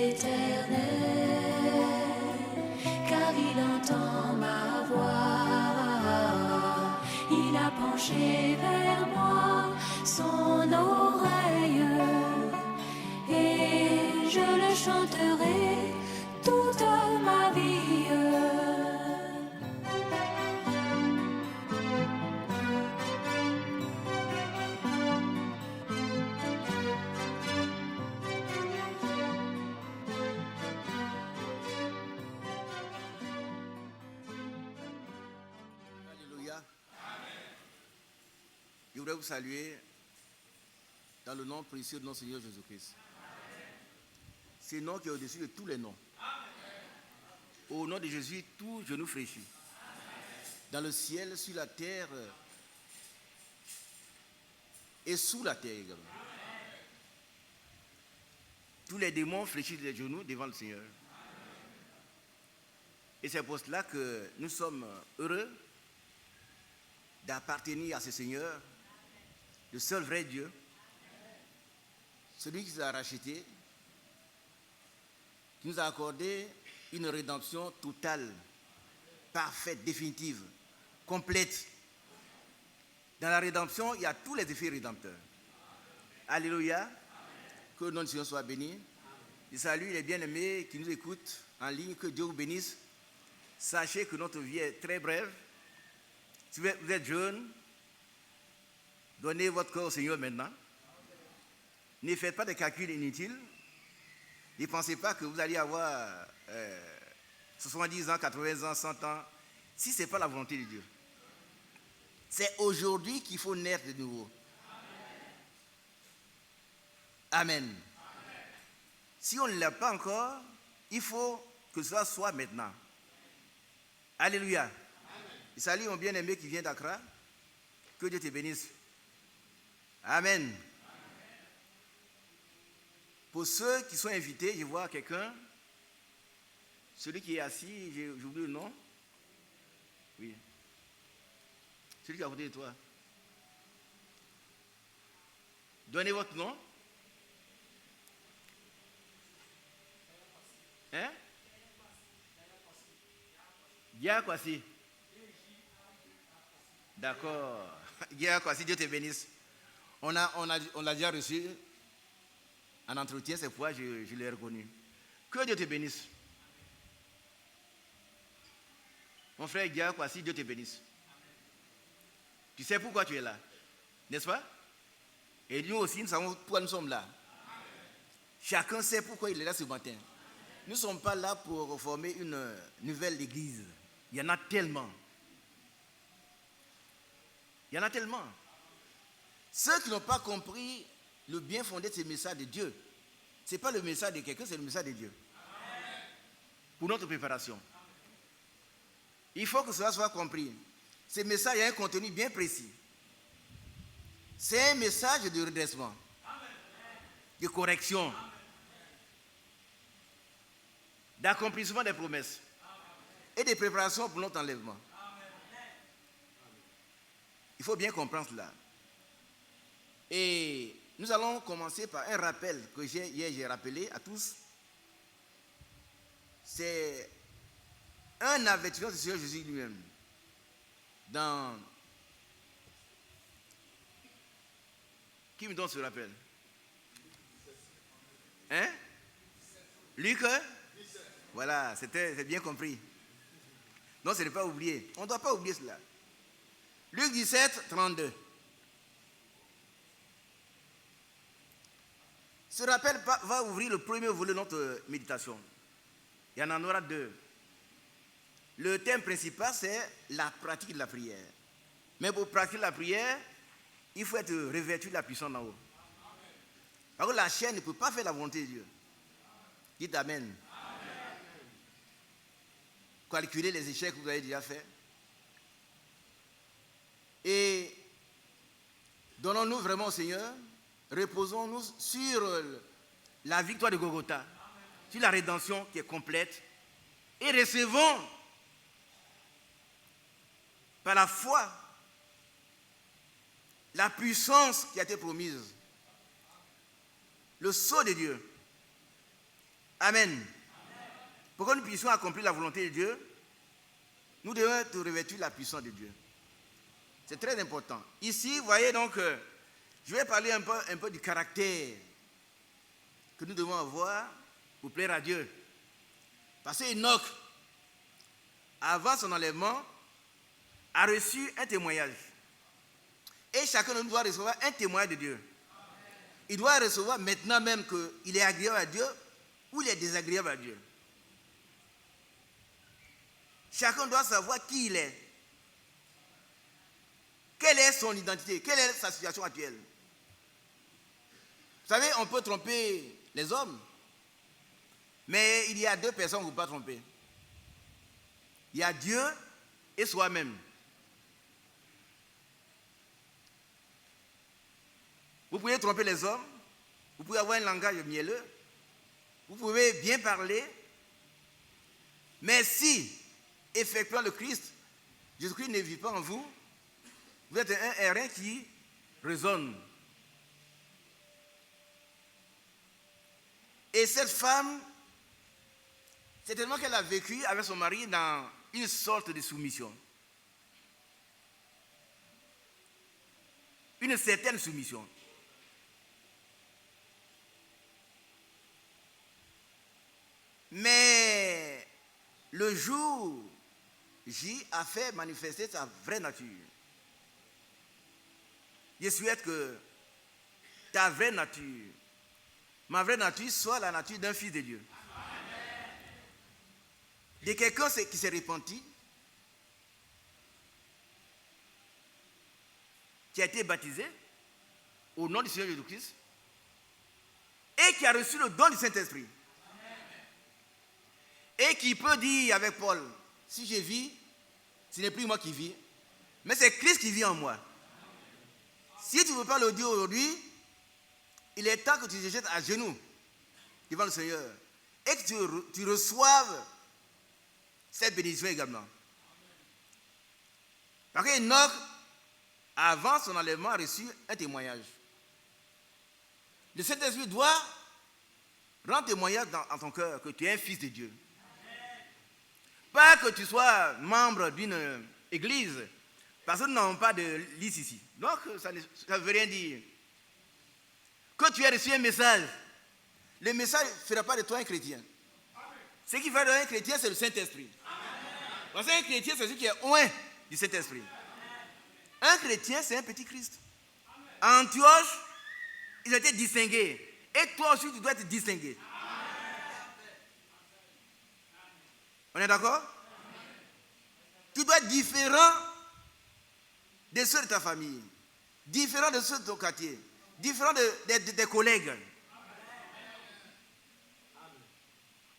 éternel, car il entend ma voix. Il a penché vers moi son oreille, et je le chanterai toute ma vie. Je voudrais vous saluer dans le nom précieux de notre Seigneur Jésus-Christ. C'est le nom qui est au-dessus de tous les noms. Au nom de Jésus, tout genou fléchit. Dans le ciel, sur la terre et sous la terre également. Tous les démons fléchissent les genoux devant le Seigneur. Et c'est pour cela que nous sommes heureux d'appartenir à ce Seigneur, le seul vrai Dieu, celui qui nous a rachetés, qui nous a accordé une rédemption totale, parfaite, définitive, complète. Dans la rédemption, il y a tous les effets rédempteurs. Alléluia. Que le nom du Seigneur soit béni. Je salue les bien-aimés qui nous écoutent en ligne, que Dieu vous bénisse. Sachez que notre vie est très brève. Si vous êtes jeune, donnez votre corps au Seigneur maintenant. Ne faites pas de calculs inutiles. Ne pensez pas que vous allez avoir 70 ans, 80 ans, 100 ans, si ce n'est pas la volonté de Dieu. C'est aujourd'hui qu'il faut naître de nouveau. Amen. Amen. Si on ne l'a pas encore, il faut que cela soit maintenant. Alléluia. Je salue mon bien-aimé qui vient d'Accra. Que Dieu te bénisse. Amen. Amen. Pour ceux qui sont invités, je vois quelqu'un. Celui qui est assis, j'oublie le nom. Oui. Celui qui est à côté de toi. Donnez votre nom. Hein? Guia Kwasi. D'accord. Guia Kwasi, Dieu te bénisse. On l'a déjà reçu en entretien, cette fois, je l'ai reconnu. Que Dieu te bénisse. Mon frère Guia Kwasi, Dieu te bénisse. Tu sais pourquoi tu es là, n'est-ce pas? Et nous aussi, nous savons pourquoi nous sommes là. Chacun sait pourquoi il est là ce matin. Nous ne sommes pas là pour former une nouvelle église. Il y en a tellement. Il y en a tellement. Ceux qui n'ont pas compris le bien fondé de ce message de Dieu, ce n'est pas le message de quelqu'un, c'est le message de Dieu. Pour notre préparation. Il faut que cela soit compris. Ce message a un contenu bien précis. C'est un message de redressement, de correction, d'accomplissement des promesses et de préparation pour notre enlèvement. Il faut bien comprendre cela. Et nous allons commencer par un rappel que hier j'ai rappelé à tous. C'est un avertissement du Seigneur Jésus lui-même. Dans... Qui me donne ce rappel? Hein? Luc? Voilà, c'est bien compris. Non, ce n'est pas oublié. On ne doit pas oublier cela. Luc 17, 32. Ce rappel va ouvrir le premier volet de notre méditation. Il y en aura deux. Le thème principal, c'est la pratique de la prière. Mais pour pratiquer la prière, il faut être revêtu de la puissance d'en haut. Parce que la chair ne peut pas faire la volonté de Dieu. Dites Amen. Amen. Calculez les échecs que vous avez déjà faits. Et donnons-nous vraiment au Seigneur, reposons-nous sur la victoire de Golgotha, sur la rédemption qui est complète, et recevons par la foi la puissance qui a été promise, le sceau de Dieu. Amen. Pour que nous puissions accomplir la volonté de Dieu, nous devons être revêtus de la puissance de Dieu. C'est très important. Ici, vous voyez donc, je vais parler un peu du caractère que nous devons avoir pour plaire à Dieu. Parce qu'Enoch, avant son enlèvement, a reçu un témoignage. Et chacun de nous doit recevoir un témoignage de Dieu. Il doit recevoir maintenant même qu'il est agréable à Dieu ou il est désagréable à Dieu. Chacun doit savoir qui il est. Quelle est son identité? Quelle est sa situation actuelle? Vous savez, on peut tromper les hommes, mais il y a deux personnes qu'on ne peut pas tromper. Il y a Dieu et soi-même. Vous pouvez tromper les hommes, vous pouvez avoir un langage mielleux, vous pouvez bien parler, mais si, effectuant le Christ, Jésus-Christ ne vit pas en vous, vous êtes un airain qui résonne. Et cette femme, c'est tellement qu'elle a vécu avec son mari dans une sorte de soumission. Une certaine soumission. Mais le jour J a fait manifester sa vraie nature. Je souhaite que ta vraie nature, ma vraie nature, soit la nature d'un fils de Dieu. De quelqu'un qui s'est repenti, qui a été baptisé au nom du Seigneur Jésus-Christ et qui a reçu le don du Saint-Esprit. Et qui peut dire avec Paul, si je vis, ce n'est plus moi qui vis, mais c'est Christ qui vit en moi. Si tu ne veux pas le dire aujourd'hui, il est temps que tu te jettes à genoux devant le Seigneur et que tu reçoives cette bénédiction également. Parce qu'Enoch, avant son enlèvement, a reçu un témoignage. Le Saint-Esprit doit rendre témoignage dans ton cœur que tu es un fils de Dieu. Pas que tu sois membre d'une église, parce que nous n'avons pas de liste ici. Donc, ça ne veut rien dire. Que tu aies reçu un message, le message ne fera pas de toi un chrétien. Ce qui fait de toi un chrétien, c'est le Saint-Esprit. Parce qu'un chrétien, c'est celui qui est loin du Saint-Esprit. Un chrétien, c'est un petit Christ. À Antioche, ils étaient distingués. Et toi aussi, tu dois être distingué. On est d'accord? Tu dois être différent de ceux de ta famille, différent de ceux de ton quartier, différent de tes collègues.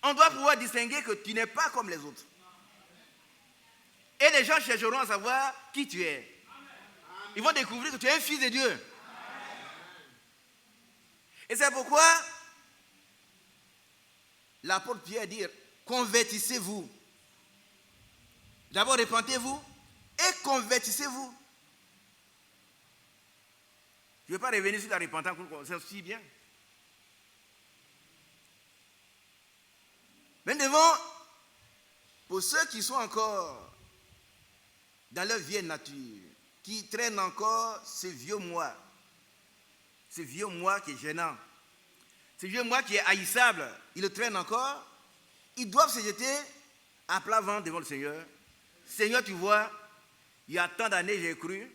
On doit pouvoir distinguer que tu n'es pas comme les autres. Et les gens chercheront à savoir qui tu es. Ils vont découvrir que tu es un fils de Dieu. Et c'est pourquoi l'apôtre Pierre dit, convertissez-vous. D'abord, repentez-vous et convertissez-vous. Je ne vais pas revenir sur la repentance, c'est aussi bien. Mais devant, pour ceux qui sont encore dans leur vieille nature, qui traînent encore ce vieux moi qui est gênant, ce vieux moi qui est haïssable, ils le traînent encore, ils doivent se jeter à plat ventre devant le Seigneur. Seigneur, tu vois, il y a tant d'années j'ai cru,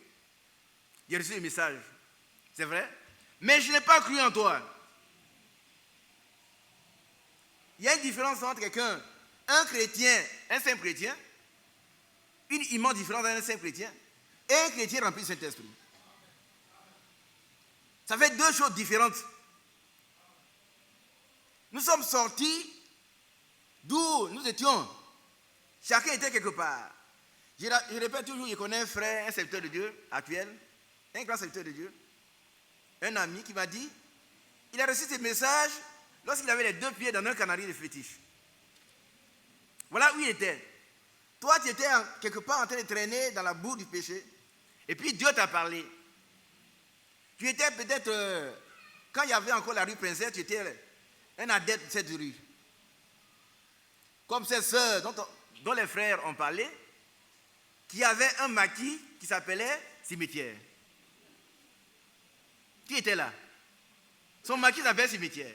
j'ai reçu le message, c'est vrai, mais je n'ai pas cru en toi. Il y a une différence entre quelqu'un, un chrétien, un simple chrétien, une immense différence entre un simple chrétien et un chrétien rempli du Saint-Esprit. Ça fait deux choses différentes. Nous sommes sortis d'où nous étions. Chacun était quelque part. Je répète toujours, je connais un frère, un serviteur de Dieu actuel, un grand serviteur de Dieu, un ami qui m'a dit, il a reçu ce message lorsqu'il avait les deux pieds dans un canari de fétiche. Voilà où il était. Toi, tu étais quelque part en train de traîner dans la boue du péché. Et puis Dieu t'a parlé. Tu étais peut-être, quand il y avait encore la rue Princesse, tu étais un adepte de cette rue. comme ces sœurs dont les frères ont parlé, qui avaient un maquis qui s'appelait cimetière. Qui était là? Son maquis s'appelait cimetière.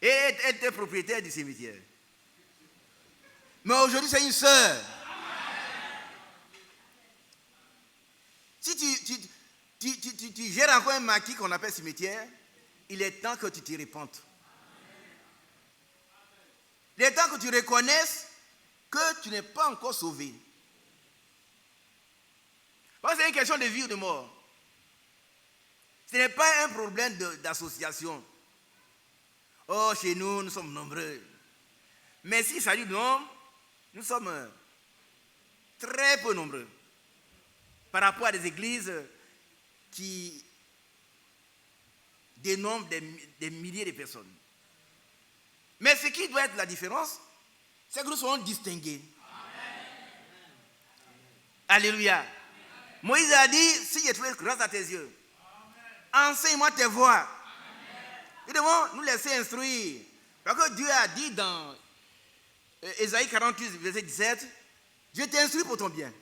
Et elle était propriétaire du cimetière. Mais aujourd'hui, c'est une sœur. Si tu gères encore un maquis qu'on appelle cimetière, il est temps que tu t'y repentes. Il est temps que tu reconnaisses que tu n'es pas encore sauvé. Parce que c'est une question de vie ou de mort. Ce n'est pas un problème d'association. Oh, chez nous, nous sommes nombreux. Mais s'il s'agit de nombre, nous sommes très peu nombreux. Par rapport à des églises qui dénombrent des milliers de personnes. Mais ce qui doit être la différence, c'est que nous serons distingués. Amen. Alléluia. Moïse a dit, si j'ai trouvé grâce à tes yeux, enseigne-moi tes voies. Nous devons nous laisser instruire. Parce que Dieu a dit dans Ésaïe 48, verset 17, je t'instruis pour ton bien.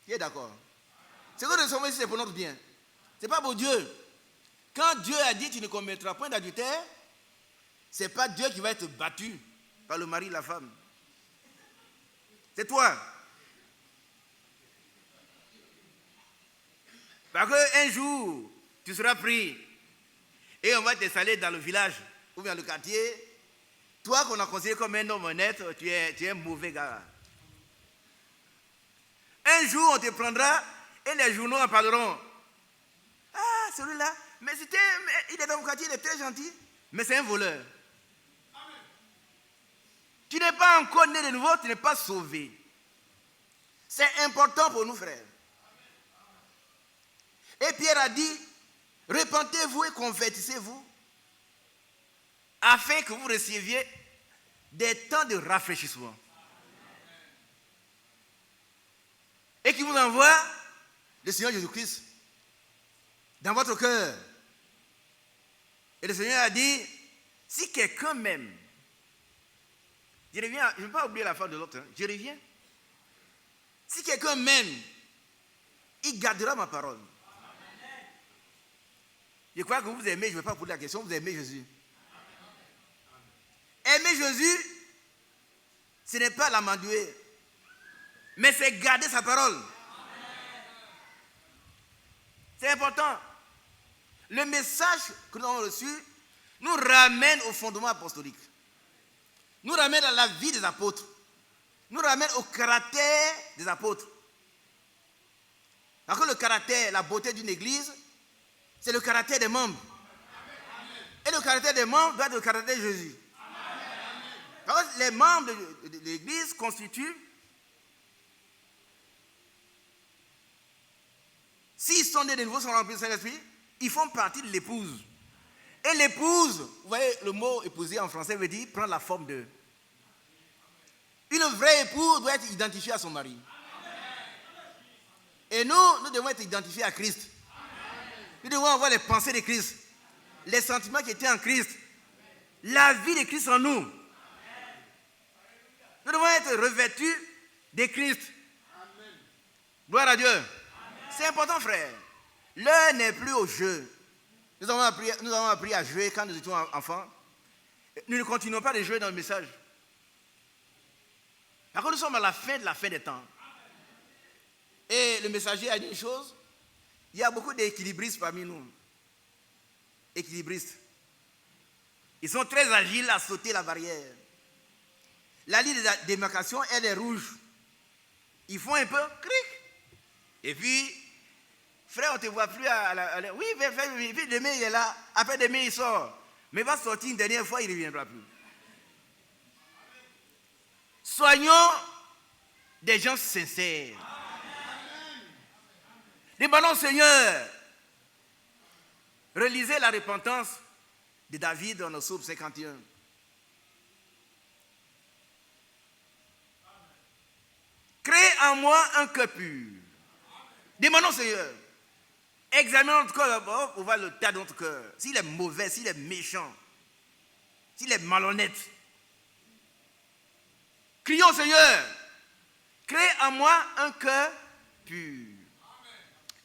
Qui est d'accord? Ce que nous sommes ici, c'est pour notre bien. Ce n'est pas pour Dieu. Quand Dieu a dit tu ne commettras point d'adultère, ce n'est pas Dieu qui va être battu par le mari et la femme. C'est toi. Parce qu'un jour, tu seras pris et on va t'installer dans le village ou bien le quartier. Toi qu'on a considéré comme un homme honnête, tu es un mauvais gars. Un jour, on te prendra et les journaux en parleront. Ah, celui-là, mais il est dans mon quartier, il est très gentil, mais c'est un voleur. Amen. Tu n'es pas encore né de nouveau, tu n'es pas sauvé. C'est important pour nous, frères. Et Pierre a dit, repentez-vous et convertissez-vous, afin que vous receviez des temps de rafraîchissement. Et qui vous envoie le Seigneur Jésus-Christ dans votre cœur. Et le Seigneur a dit, si quelqu'un m'aime, je reviens, je ne vais pas oublier la fin de l'autre, hein, je reviens. Si quelqu'un m'aime, il gardera ma parole. Je crois que vous aimez, je ne vais pas poser la question, vous aimez Jésus. Aimer Jésus, ce n'est pas l'amadouer, mais c'est garder sa parole. C'est important. Le message que nous avons reçu nous ramène au fondement apostolique. Nous ramène à la vie des apôtres. Nous ramène au caractère des apôtres. Parce que le caractère, la beauté d'une église, c'est le caractère des membres. Et le caractère des membres doit être le caractère de Jésus. Parce que les membres de l'église constituent, s'ils sont nés de nouveau, sont remplis du Saint-Esprit, ils font partie de l'épouse. Et l'épouse, vous voyez, le mot épouser en français veut dire prendre la forme de. Une vraie épouse doit être identifiée à son mari. Et nous devons être identifiés à Christ. Nous devons avoir les pensées de Christ, les sentiments qui étaient en Christ, la vie de Christ en nous. Nous devons être revêtus de Christ. Gloire à Dieu. C'est important, frère. L'heure n'est plus au jeu. Nous avons appris à jouer quand nous étions enfants. Nous ne continuons pas de jouer dans le message. Parce que nous sommes à la fin des temps. Et le messager a dit une chose. Il y a beaucoup d'équilibristes parmi nous. Équilibristes. Ils sont très agiles à sauter la barrière. La ligne de démarcation, elle est rouge. Ils font un peu cric. Et puis, frère, on ne te voit plus oui, demain il est là. Après demain il sort. Mais il va sortir une dernière fois, il ne reviendra plus. Soignons des gens sincères. Demandons au Seigneur. Relisez la repentance de David dans le psaume 51. Crée en moi un cœur pur. Demandons au Seigneur. Examinons notre cœur d'abord pour voir le tas de notre cœur. S'il est mauvais, s'il est méchant, s'il est malhonnête, Crions au Seigneur, crée en moi un cœur pur.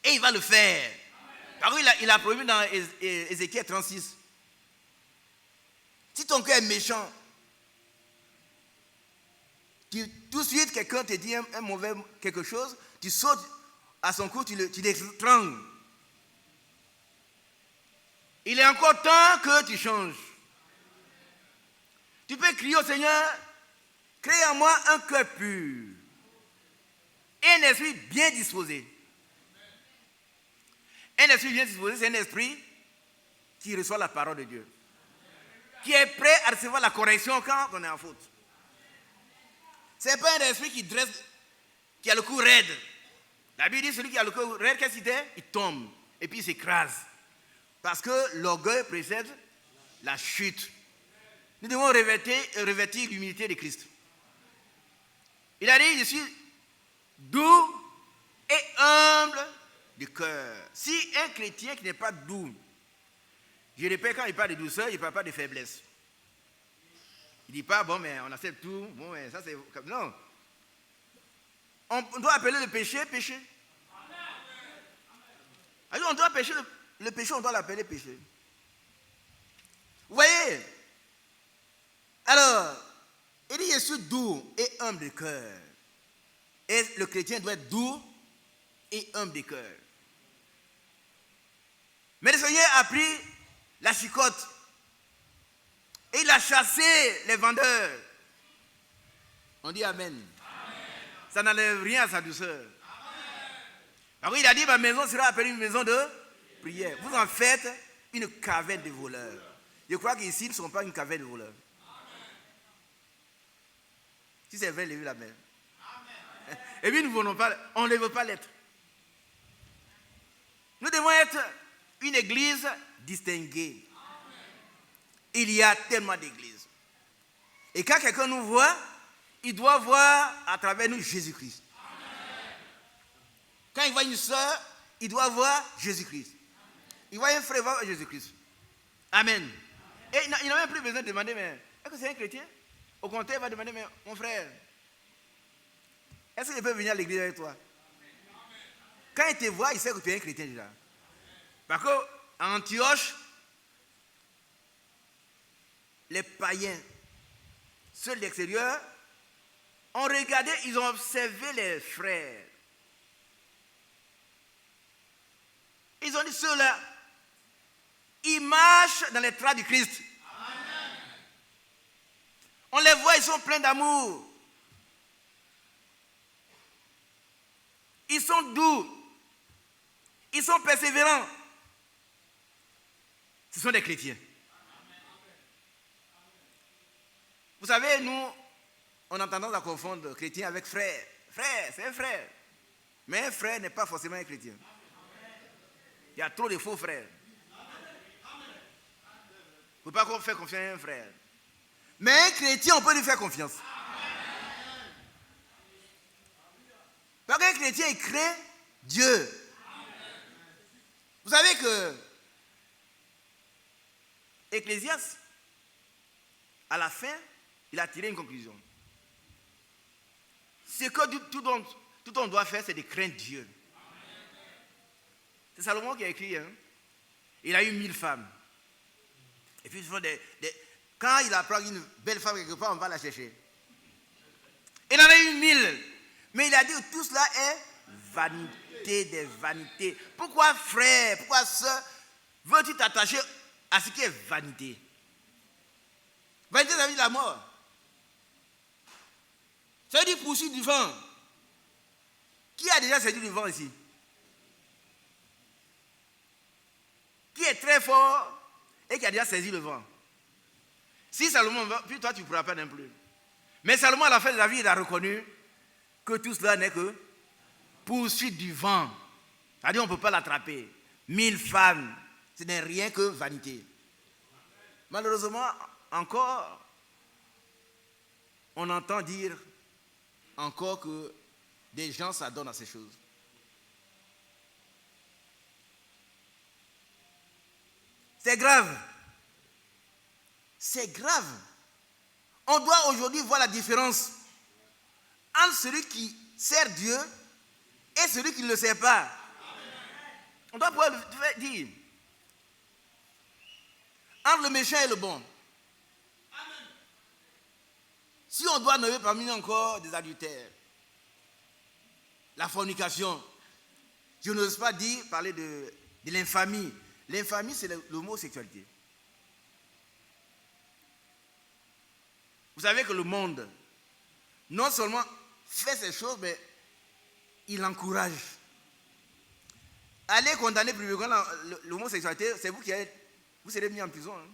Et il va le faire. Par contre, il a promis dans Ézéchiel 36. Si ton cœur est méchant, tout de suite quelqu'un te dit un mauvais quelque chose, tu sautes à son cou, tu l'étrangles. Il est encore temps que tu changes. Tu peux crier au Seigneur, crée en moi un cœur pur et un esprit bien disposé. Un esprit bien disposé, c'est un esprit qui reçoit la parole de Dieu, qui est prêt à recevoir la correction quand on est en faute. Ce n'est pas un esprit qui a le cou raide. La Bible dit celui qui a le cou raide, qu'est-ce qu'il fait? Il tombe et puis il s'écrase. Parce que l'orgueil précède la chute. Nous devons revêtir l'humilité de Christ. Il a dit, je suis doux et humble de cœur. Si un chrétien qui n'est pas doux, je répète, quand il parle de douceur, il ne parle pas de faiblesse. Il ne dit pas, bon, mais on accepte tout, bon, mais ça c'est... Non. On doit appeler le péché, péché. Alors on doit pécher le péché, on doit l'appeler péché. Vous voyez? Alors, il dit, je suis doux et humble de cœur. Et le chrétien doit être doux et humble de cœur. Mais le Seigneur a pris la chicotte et il a chassé les vendeurs. On dit Amen. Amen. Ça n'enlève rien à sa douceur. Alors il a dit, ma maison sera appelée une maison de prière. Vous en faites une caverne de voleurs. Je crois qu'ici, ils ne sont pas une caverne de voleurs. Si c'est vrai, levez la main. Et puis nous ne voulons pas, on ne veut pas l'être. Nous devons être une église distinguée. Il y a tellement d'églises. Et quand quelqu'un nous voit, il doit voir à travers nous Jésus-Christ. Quand il voit une soeur, il doit voir Jésus-Christ. Il voit un frère, il voit Jésus-Christ. Amen. Et il n'a même plus besoin de demander, mais est-ce que c'est un chrétien? Au contraire, il va demander, mais mon frère, est-ce que je peux venir à l'église avec toi? Quand il te voit, il sait que tu es un chrétien déjà. Parce qu'à Antioche, les païens, ceux de l'extérieur, ont regardé, ils ont observé les frères. Ils ont dit, ceux-là, ils marchent dans les traces du Christ. Amen. On les voit, ils sont pleins d'amour. Ils sont doux. Ils sont persévérants. Ce sont des chrétiens. Vous savez, nous, on a tendance à confondre chrétien avec frère. Frère, c'est un frère. Mais un frère n'est pas forcément un chrétien. Il y a trop de faux frères. Il ne faut pas faire confiance à un frère. Mais un chrétien, on peut lui faire confiance. Parce qu'un chrétien, il craint Dieu. Vous savez que Ecclésiaste, à la fin, il a tiré une conclusion. Ce que tout on doit faire, c'est de craindre Dieu. C'est Salomon qui a écrit. Hein? Il a eu 1000 femmes. Et puis, quand il apprend une belle femme quelque part, on va la chercher. Il en a eu 1000. Mais il a dit que tout cela est vanité des vanités. Pourquoi, frère, pourquoi, sœur, veux-tu t'attacher à ce qui est vanité? Vanité, ça veut dire la mort. Ça veut dire poursuivre du vent. Qui a déjà saisi du vent ici? Qui est très fort et qui a déjà saisi le vent? Si Salomon va, puis toi tu ne pourras pas non plus. Mais Salomon, à la fin de la vie, il a reconnu que tout cela n'est que poursuite du vent. C'est-à-dire on ne peut pas l'attraper. 1000 femmes, ce n'est rien que vanité. Malheureusement, encore, on entend dire encore que des gens s'adonnent à ces choses. C'est grave. C'est grave. On doit aujourd'hui voir la différence entre celui qui sert Dieu et celui qui ne le sert pas. Amen. On doit pouvoir dire entre le méchant et le bon. Amen. Si on doit nommer parmi nous encore des adultères, la fornication, je n'ose pas parler de l'infamie. L'infamie, c'est l'homosexualité. Vous savez que le monde, non seulement fait ces choses, mais il encourage. Allez condamner publiquement l'homosexualité, c'est vous vous serez mis en prison. Hein.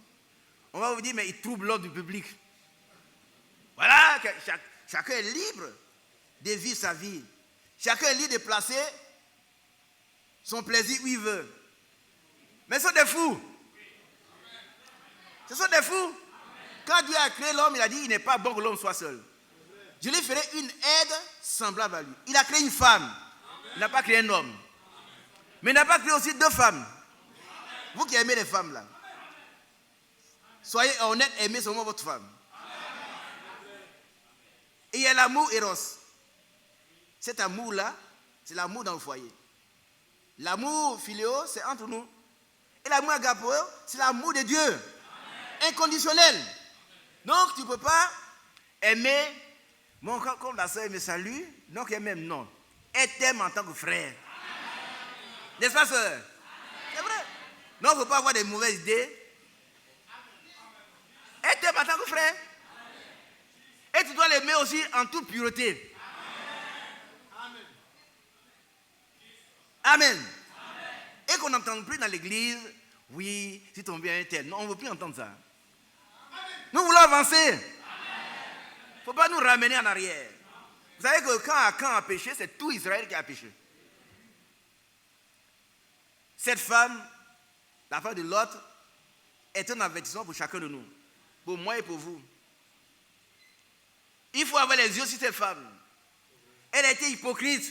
On va vous dire, mais il trouble l'ordre du public. Voilà, chacun est libre de vivre sa vie. Chacun est libre de placer son plaisir où il veut. Mais ce sont des fous. Ce sont des fous. Quand Dieu a créé l'homme, il a dit il n'est pas bon que l'homme soit seul. Je lui ferai une aide semblable à lui. Il a créé une femme. Il n'a pas créé un homme. Mais il n'a pas créé aussi deux femmes. Vous qui aimez les femmes là, soyez honnêtes, aimez seulement votre femme. Et il y a l'amour Eros. Cet amour-là, c'est l'amour dans le foyer. L'amour philéo, c'est entre nous. Et l'amour agapeo, c'est l'amour de Dieu. Inconditionnel. Donc, tu ne peux pas aimer, mon corps comme la soeur me salue, donc elle m'aime, non. Elle t'aime en tant que frère. N'est-ce pas, soeur? C'est vrai. Non, il ne faut pas avoir des mauvaises idées. Elle t'aime en tant que frère. Et tu dois l'aimer aussi en toute pureté. Amen. Et qu'on n'entende plus dans l'église, oui, si ton bien est tel. Non, on ne veut plus entendre ça. Nous voulons avancer. Il ne faut pas nous ramener en arrière. Vous savez que quand Akan a péché, c'est tout Israël qui a péché. Cette femme, la femme de Lot, est un avertissement pour chacun de nous. Pour moi et pour vous. Il faut avoir les yeux sur cette femme. Elle a été hypocrite.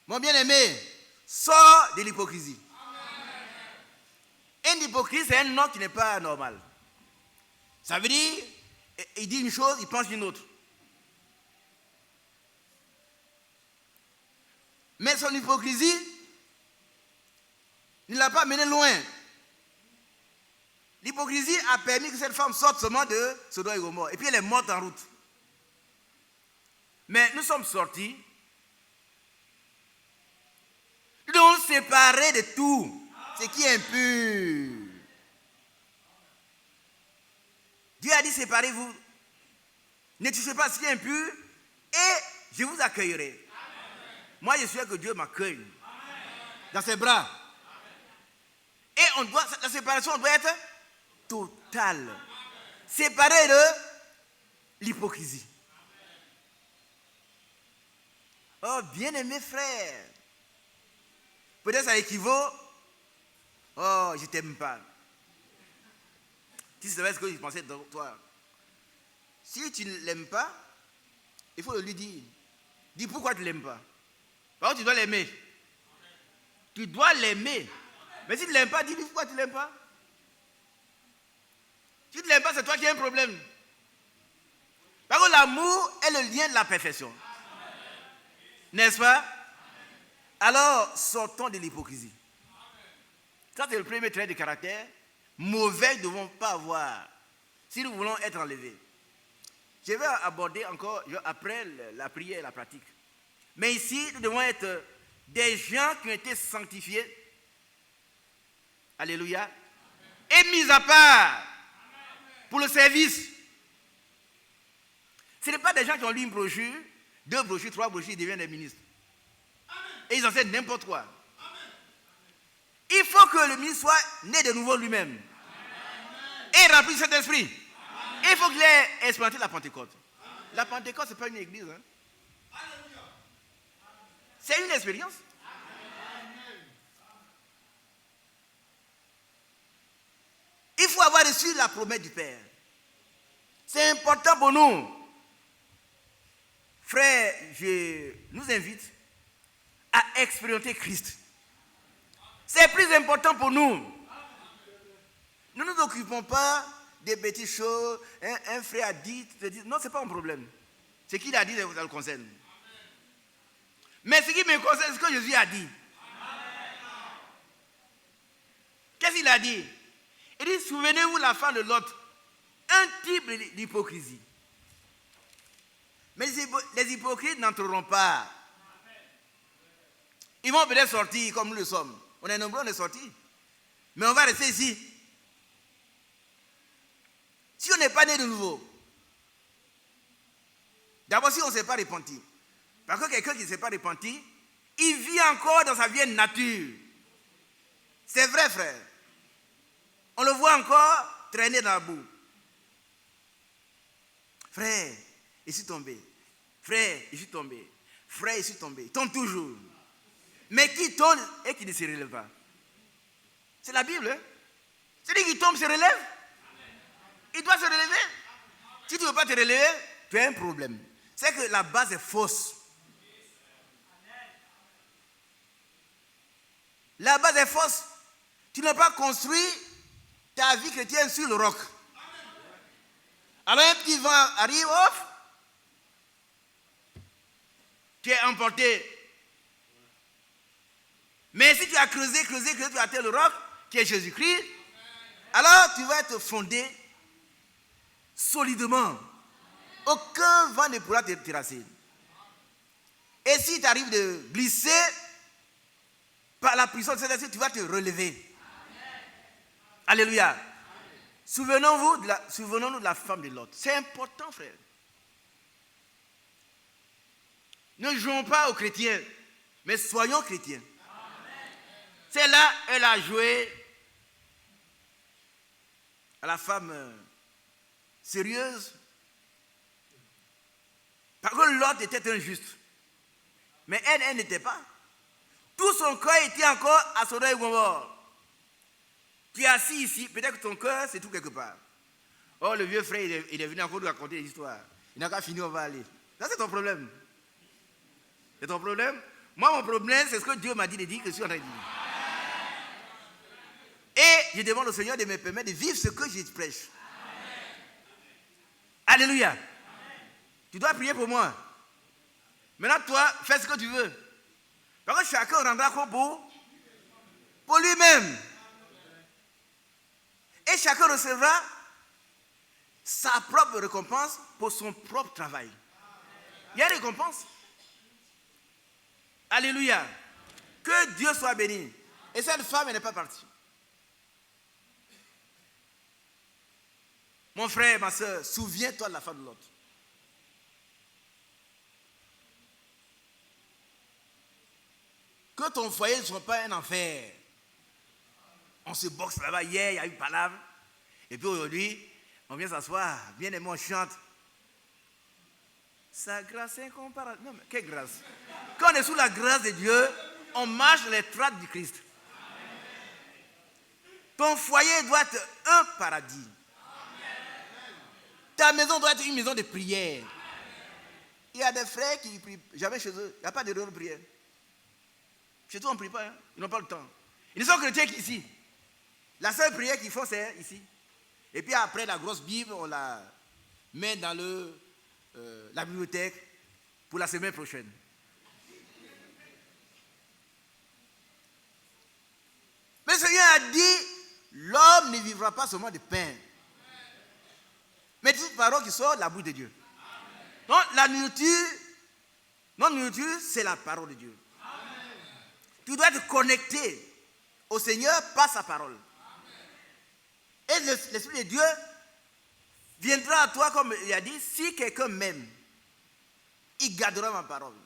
Mon bien-aimé, sors de l'hypocrisie. Un hypocrite, c'est un homme qui n'est pas normal. Ça veut dire, il dit une chose, il pense une autre. Mais son hypocrisie ne l'a pas mené loin. L'hypocrisie a permis que cette femme sorte seulement de Sodome et Gomorrhe. Et puis elle est morte en route. Mais nous sommes sortis. Nous devons nous séparer de tout ce qui est impur. Dieu a dit séparez-vous. Ne touchez pas ce qui est impur et je vous accueillerai. Amen. Moi je souhaite que Dieu m'accueille dans ses bras. Et la séparation doit être totale. Séparée de l'hypocrisie. Oh, bien-aimé frère. Peut-être ça équivaut. Oh, je ne t'aime pas. Si c'est vrai ce que je pensais de toi. Si tu ne l'aimes pas, il faut le lui dire. Dis pourquoi tu ne l'aimes pas. Par contre, tu dois l'aimer. Tu dois l'aimer. Mais si tu ne l'aimes pas, dis pourquoi tu ne l'aimes pas. Si tu ne l'aimes pas, c'est toi qui as un problème. Par contre, l'amour est le lien de la perfection. N'est-ce pas? Alors, sortons de l'hypocrisie. Ça, c'est le premier trait de caractère. Mauvais, nous ne devons pas avoir si nous voulons être enlevés. Je vais aborder encore après la prière et la pratique. Mais ici, nous devons être des gens qui ont été sanctifiés. Alléluia. Et mis à part pour le service. Ce n'est pas des gens qui ont lu une brochure, 2 brochures, 3 brochures, ils deviennent des ministres. Et ils enseignent n'importe quoi. Il faut que le ministre soit né de nouveau lui-même. Et rempli de cet esprit. Et il faut qu'il ait expérimenté la Pentecôte. La Pentecôte, ce n'est pas une église. Hein. C'est une expérience. Il faut avoir reçu la promesse du Père. C'est important pour nous. Frère, je nous invite à expérimenter Christ. C'est plus important pour nous. Nous ne nous occupons pas des petites choses. Un frère a dit, non, ce n'est pas un problème. Ce qu'il a dit, ça le concerne. Mais ce qui me concerne, c'est ce que Jésus a dit. Qu'est-ce qu'il a dit? Il dit, souvenez-vous la femme de Lot. Un type d'hypocrisie. Mais les hypocrites n'entreront pas. Ils vont peut-être sortir comme nous le sommes. On est nombreux, on est sortis. Mais on va rester ici. Si on n'est pas né de nouveau, d'abord si on ne s'est pas repenti, parce que quelqu'un qui ne s'est pas repenti, il vit encore dans sa vieille nature. C'est vrai, frère. On le voit encore traîner dans la boue. Frère, je suis tombé. Frère, je suis tombé. Frère, je suis tombé. Il tombe toujours. Mais qui tombe et qui ne se relève pas? C'est la Bible. Hein? C'est-à-dire qu'il tombe, se relève. Il doit se relever. Si tu ne veux pas te relever, tu as un problème. C'est que la base est fausse. La base est fausse. Tu n'as pas construit ta vie chrétienne sur le roc. Alors un petit vent arrive, off, tu es emporté. Mais si tu as creusé, tu as atteint le roc, qui est Jésus-Christ, alors tu vas être fondé solidement. Aucun vent ne pourra te terrasser. Et si tu arrives de glisser, par la puissance de cet esprit, tu vas te relever. Amen. Alléluia. Amen. Souvenons-nous de la femme de Lot. C'est important, frère. Ne jouons pas aux chrétiens, mais soyons chrétiens. C'est là, elle a joué à la femme sérieuse. Parce que Lot était injuste. Mais elle n'était pas. Tout son cœur était encore à Sodome et Gomorrhe. Tu es assis ici, peut-être que ton cœur, c'est tout quelque part. Oh, le vieux frère, il est venu encore nous raconter des histoires. Il n'a qu'à finir, on va aller. Ça, c'est ton problème. C'est ton problème. Moi, mon problème, c'est ce que Dieu m'a dit de dire, que je suis en train de dire. Et je demande au Seigneur de me permettre de vivre ce que je prêche. Alléluia. Tu dois prier pour moi. Maintenant, toi, fais ce que tu veux. Parce que chacun rendra compte pour lui-même. Et chacun recevra sa propre récompense pour son propre travail. Il y a une récompense. Alléluia. Que Dieu soit béni. Et cette femme, elle n'est pas partie. Mon frère, ma soeur, souviens-toi de la femme de l'autre. Que ton foyer ne soit pas un enfer. On se boxe là-bas. Hier, il y a eu palabre. Et puis aujourd'hui, on vient s'asseoir. Bien aimé, on chante. Sa grâce incomparable. Non, mais quelle grâce. Quand on est sous la grâce de Dieu, on marche les traces du Christ. Ton foyer doit être un paradis. Ta maison doit être une maison de prière. Il y a des frères qui ne prient jamais chez eux. Il n'y a pas de réunion de prière. Chez toi, on ne prie pas. Hein? Ils n'ont pas le temps. Ils ne sont chrétiens qu'ici. La seule prière qu'ils font, c'est ici. Et puis après, la grosse Bible, on la met dans la bibliothèque pour la semaine prochaine. Mais le Seigneur a dit, l'homme ne vivra pas seulement de pain, mais de toute parole qui sort de la bouche de Dieu. Donc la nourriture, notre nourriture, c'est la parole de Dieu. Tu dois être connecté au Seigneur par sa parole. Et l'Esprit de Dieu viendra à toi, comme il a dit, si quelqu'un m'aime, il gardera ma parole.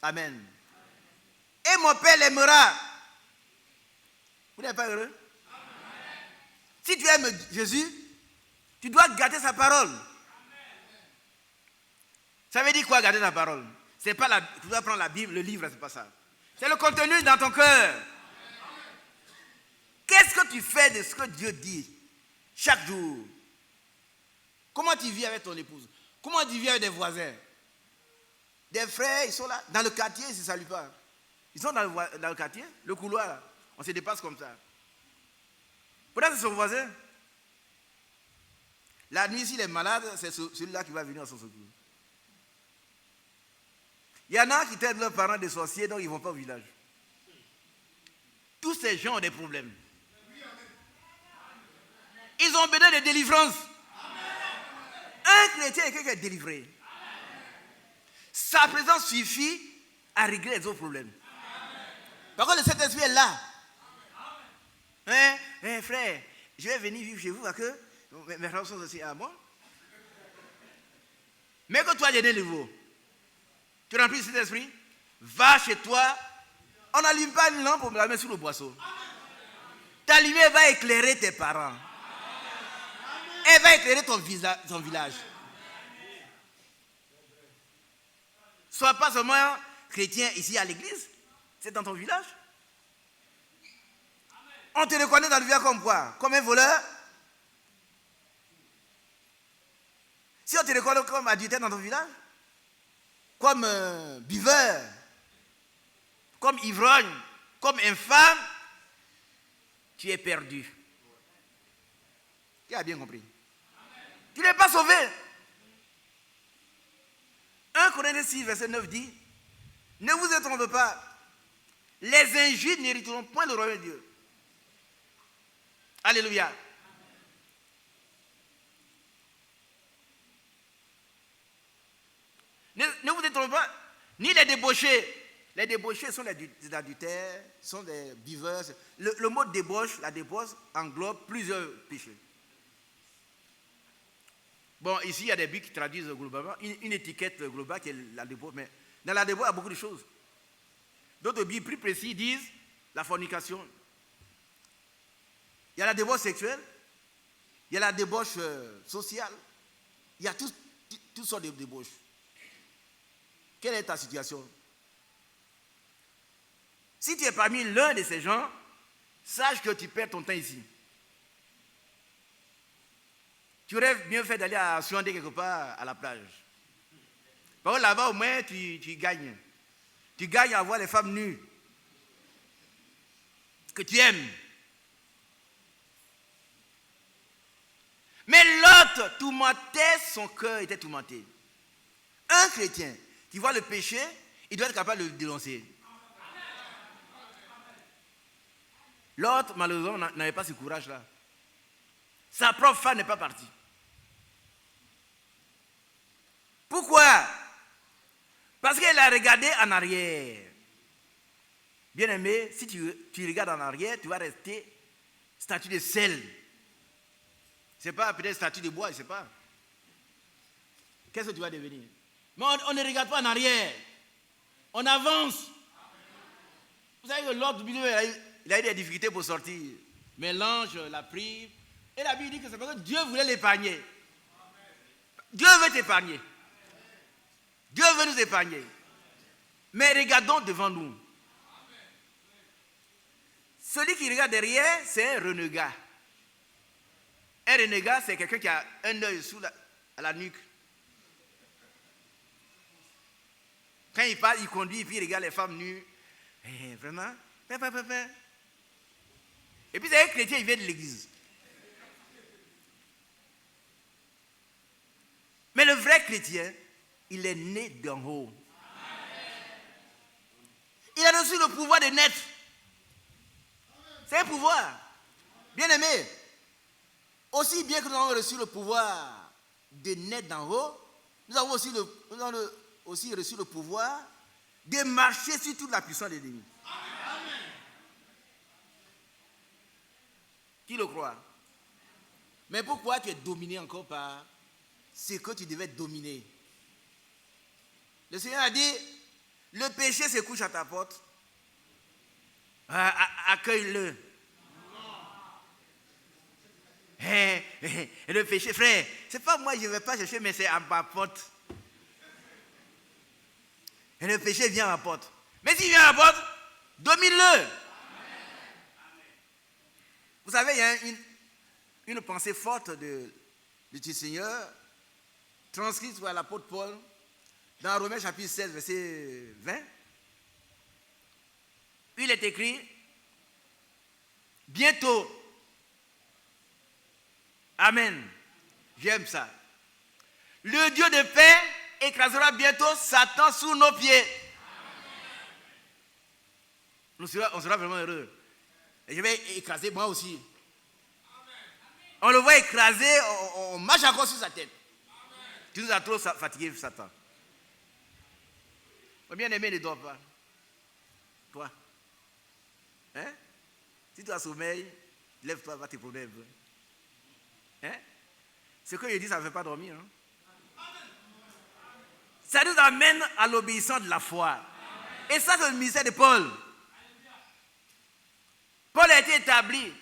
Amen. Et mon Père l'aimera. Vous n'êtes pas heureux? Si tu aimes Jésus, tu dois garder sa parole. Ça veut dire quoi, garder sa parole? C'est pas tu dois prendre la Bible, le livre, c'est pas ça. C'est le contenu dans ton cœur. Qu'est-ce que tu fais de ce que Dieu dit chaque jour? Comment tu vis avec ton épouse? Comment tu vis avec des voisins? Des frères, ils sont là. Dans le quartier, ils ne se saluent pas. Ils sont dans le quartier, le couloir, là. On se dépasse comme ça. Peut-être c'est son voisin. La nuit, s'il est malade, c'est celui-là qui va venir à son secours. Il y en a qui traitent leurs parents des sorciers, donc ils ne vont pas au village. Tous ces gens ont des problèmes. Ils ont besoin de délivrance. Un chrétien est quelqu'un qui est délivré. Sa présence suffit à régler les autres problèmes. Par contre, le Saint-Esprit est là. Frère, je vais venir vivre chez vous parce que mes frères sont aussi à moi. Mais quand toi, il y a des niveaux. Tu remplis le Saint-Esprit, va chez toi. On n'allume pas une lampe pour la mettre sur le boisseau. Ta lumière va éclairer tes parents. Elle va éclairer ton village. Sois pas seulement chrétien ici à l'église, c'est dans ton village. On te reconnaît dans le village comme quoi? Comme un voleur? Si on te reconnaît comme adultère dans ton village, comme buveur, comme ivrogne, comme infâme, tu es perdu. Qui a bien compris? Tu n'es pas sauvé. 1 Corinthiens 6, verset 9 dit, ne vous étonnez pas, les injustes n'hériteront point le royaume de Dieu. Alléluia. Ne vous étonnez pas, ni les débauchés. Les débauchés sont des adultères, sont des buveurs. Le mot débauche, la débauche, englobe plusieurs péchés. Bon, ici, il y a des Bibles qui traduisent globalement, une étiquette globale qui est la débauche. Mais dans la débauche, il y a beaucoup de choses. D'autres Bibles plus précis disent la fornication. Il y a la débauche sexuelle, il y a la débauche sociale, il y a toutes sortes de débauches. Quelle est ta situation? Si tu es parmi l'un de ces gens, sache que tu perds ton temps ici. Tu aurais mieux fait d'aller à Suandé quelque part à la plage. Par contre, là-bas, au moins, tu gagnes. Tu gagnes à voir les femmes nues que tu aimes. Mais l'autre tourmentait, son cœur était tourmenté. Un chrétien qui voit le péché, il doit être capable de le dénoncer. L'autre, malheureusement, n'avait pas ce courage-là. Sa propre femme n'est pas partie. Pourquoi? Parce qu'elle a regardé en arrière. Bien aimé, si tu regardes en arrière, tu vas rester statue de sel. Ce n'est pas peut-être statue de bois, je ne sais pas. Qu'est-ce que tu vas devenir? Mais on ne regarde pas en arrière. On avance. Vous savez que l'autre, il a eu des difficultés pour sortir. Mais l'ange l'a pris. Et la Bible dit que c'est parce que Dieu voulait l'épargner. Dieu veut t'épargner. Dieu veut nous épargner. Mais regardons devant nous. Celui qui regarde derrière, c'est un renégat. Un renégat, c'est quelqu'un qui a un œil à la nuque. Quand il parle, il conduit, puis il regarde les femmes nues. Vraiment? Et puis c'est un chrétien, il vient de l'église. Mais le vrai chrétien, il est né d'en haut. Il a reçu le pouvoir de naître. C'est un pouvoir. Bien aimé. Aussi bien que nous avons reçu le pouvoir de naître d'en haut, nous avons aussi reçu le pouvoir de marcher sur toute la puissance de l'ennemi. Qui le croit? Mais pourquoi tu es dominé encore par ce que tu devais dominer? Le Seigneur a dit, le péché se couche à ta porte. Accueille-le. Le péché, frère, c'est pas moi, je ne vais pas chercher, mais c'est à ma porte. Et le péché vient à ma porte. Mais s'il vient à ma porte, domine-le. Vous savez, il y a une pensée forte du Seigneur, transcrite par l'apôtre Paul, dans Romains chapitre 16, verset 20. Il est écrit, bientôt, Amen, J'aime ça. Le Dieu de paix écrasera bientôt Satan sous nos pieds. On sera vraiment heureux. Et je vais écraser moi aussi. On le voit écraser, on marche encore sur sa tête. Tu nous as trop fatigué, Satan. Mon bien-aimé ne dort pas. Toi. Hein? Si tu as sommeil, lève-toi, va te promener un peu. Hein? Ce que je dis, ça ne fait pas dormir. Hein? Ça nous amène à l'obéissance de la foi. Et ça, c'est le ministère de Paul. Paul a été établi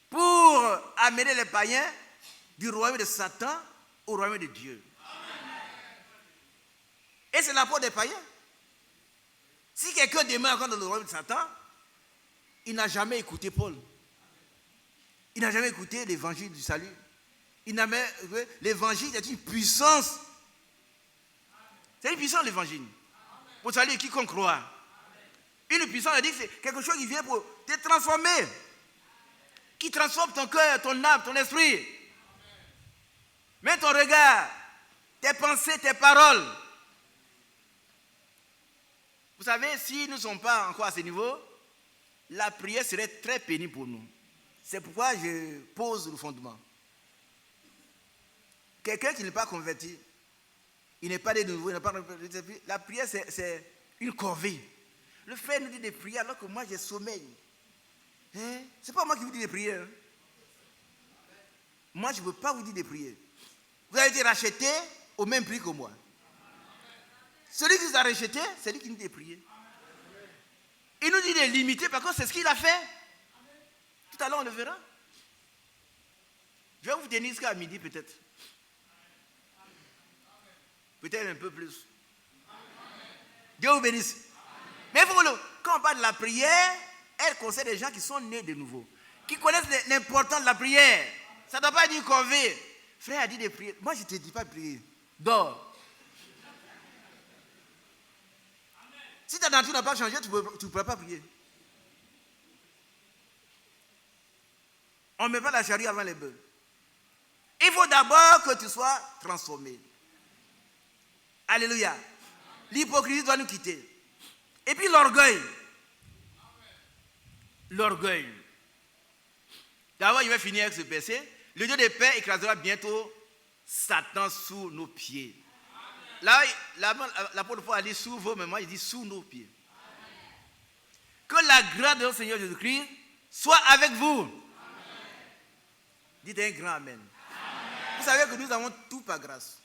pour amener les païens du royaume de Satan au royaume de Dieu. Et c'est l'apôtre des païens. Si quelqu'un demeure encore dans le royaume de Satan, il n'a jamais écouté Paul. Il n'a jamais écouté l'évangile du salut. L'évangile est une puissance. C'est une puissance l'évangile. Pour saluer quiconque croit. Une puissance, elle dit que c'est quelque chose qui vient pour te transformer. Qui transforme ton cœur, ton âme, ton esprit. Mets ton regard, tes pensées, tes paroles. Vous savez, si nous ne sommes pas encore à ce niveau, la prière serait très pénible pour nous. C'est pourquoi je pose le fondement. Quelqu'un qui n'est pas converti, il n'est pas né de nouveau, il n'est pas la prière, c'est une corvée. Le frère nous dit de prier alors que moi j'ai sommeil. Hein? Ce n'est pas moi qui vous dis de prier. Hein? Moi, je ne peux pas vous dire de prier. Vous avez été racheté au même prix que moi. Celui qui vous a racheté, c'est lui qui nous dit de prier. Il nous dit de limiter, parce que c'est ce qu'il a fait. Tout à l'heure, on le verra. Je vais vous tenir jusqu'à midi, peut-être. Peut-être un peu plus. Dieu vous bénisse. Mais quand on parle de la prière, elle concerne des gens qui sont nés de nouveau, qui connaissent l'importance de la prière. Ça ne doit pas dire corvée. Frère a dit de prier. Moi, je ne te dis pas de prier. Dors. Si ta nature n'a pas changé, tu ne pourras pas prier. On ne met pas la charrue avant les bœufs. Il faut d'abord que tu sois transformé. Alléluia. L'hypocrisie doit nous quitter. Et puis l'orgueil. L'orgueil. D'abord, il va finir avec ce verset. Le Dieu de paix écrasera bientôt Satan sous nos pieds. Là, l'apôtre Paul a dit sous vos, mais moi, il dit sous nos pieds. Que la grâce de notre Seigneur Jésus-Christ soit avec vous. Amen. Dites un grand amen. Amen. Vous savez que nous avons tout par grâce.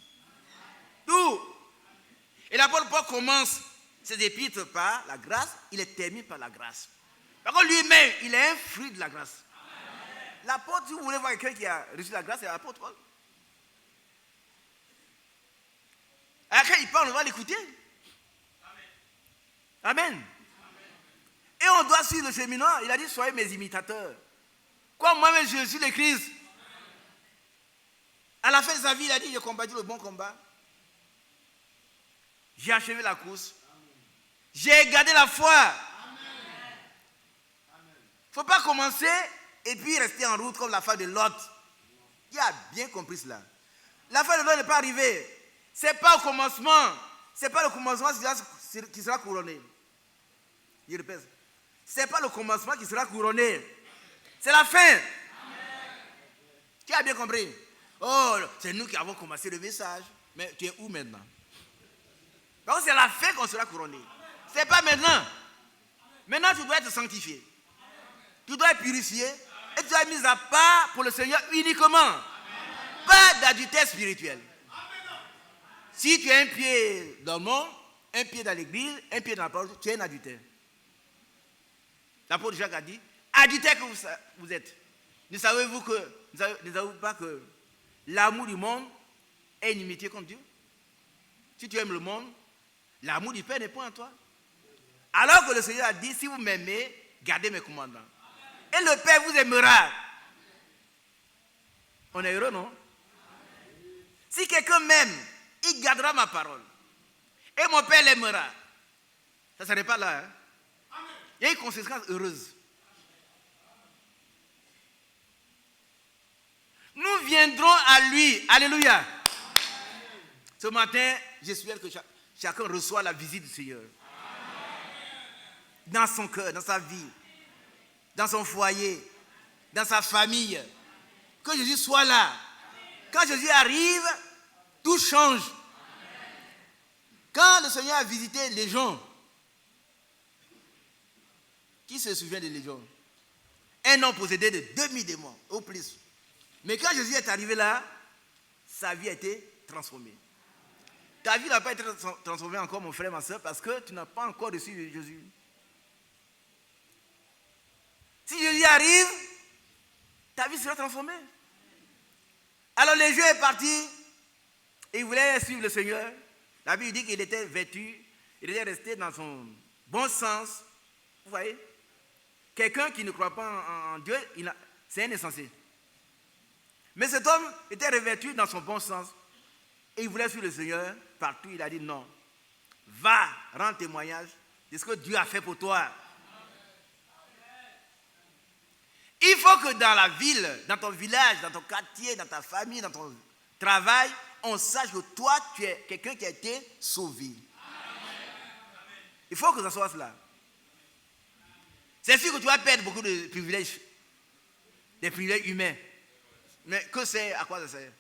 Tout. Et l'apôtre Paul commence ses épîtres par la grâce, il est terminé par la grâce. Par contre, lui-même, il est un fruit de la grâce. L'apôtre, si vous voulez voir quelqu'un qui a reçu la grâce, c'est l'apôtre Paul. Alors quand il parle, on va l'écouter. Amen. Et on doit suivre le cheminement. Il a dit, soyez mes imitateurs. Comme moi-même, je suis le Christ. À la fin de sa vie, il a dit, j'ai combattu le bon combat. J'ai achevé la course. J'ai gardé la foi. Il ne faut pas commencer et puis rester en route comme la femme de Lot. Il a bien compris cela. La femme de Lot n'est pas arrivée. Ce n'est pas au commencement. Ce n'est pas le commencement qui sera couronné. Je répète. Ce n'est pas le commencement qui sera couronné. C'est la fin. Amen. Qui a bien compris? Oh, c'est nous qui avons commencé le message. Mais tu es où maintenant? Donc c'est la fin qu'on sera couronné. Ce n'est pas maintenant. Maintenant, tu dois être sanctifié. Tu dois être purifié. Et tu dois être mis à part pour le Seigneur uniquement. Pas d'adultère spirituel. Si tu as un pied dans le monde, un pied dans l'église, un pied dans la parole, tu es un adultère. L'apôtre Jacques a dit, adultère que vous êtes. Ne savez-vous pas que l'amour du monde est inimitié contre Dieu? Si tu aimes le monde, l'amour du Père n'est pas en toi. Alors que le Seigneur a dit, si vous m'aimez, gardez mes commandements. Et le Père vous aimera. On est heureux, non? Si quelqu'un m'aime, il gardera ma parole. Et mon Père l'aimera. Ça ne serait pas là. Hein? Il y a une conséquence heureuse. nous viendrons à lui. Alléluia. Ce matin, j'espère que chacun reçoit la visite du Seigneur. Dans son cœur, dans sa vie, dans son foyer, dans sa famille. Que Jésus soit là. Quand Jésus arrive, tout change. Quand le Seigneur a visité les gens, qui se souvient des légions? Un homme possédé de 2000 démons, au plus. Mais quand Jésus est arrivé là, sa vie a été transformée. Ta vie n'a pas été transformée encore, mon frère, ma soeur, parce que tu n'as pas encore reçu Jésus. Si Jésus arrive, ta vie sera transformée. Alors le Légion est parti, et il voulait suivre le Seigneur. La Bible dit qu'il était vêtu, il était resté dans son bon sens. Vous voyez? Quelqu'un qui ne croit pas en Dieu, c'est un insensé. Mais cet homme était revêtu dans son bon sens. Et il voulait suivre le Seigneur. Partout, il a dit non. Va, rends témoignage de ce que Dieu a fait pour toi. Il faut que dans la ville, dans ton village, dans ton quartier, dans ta famille, dans ton travail, on sache que toi, tu es quelqu'un qui a été sauvé. Il faut que ça soit cela. C'est sûr que tu vas perdre beaucoup de privilèges, des privilèges humains. Mais que c'est, à quoi ça sert?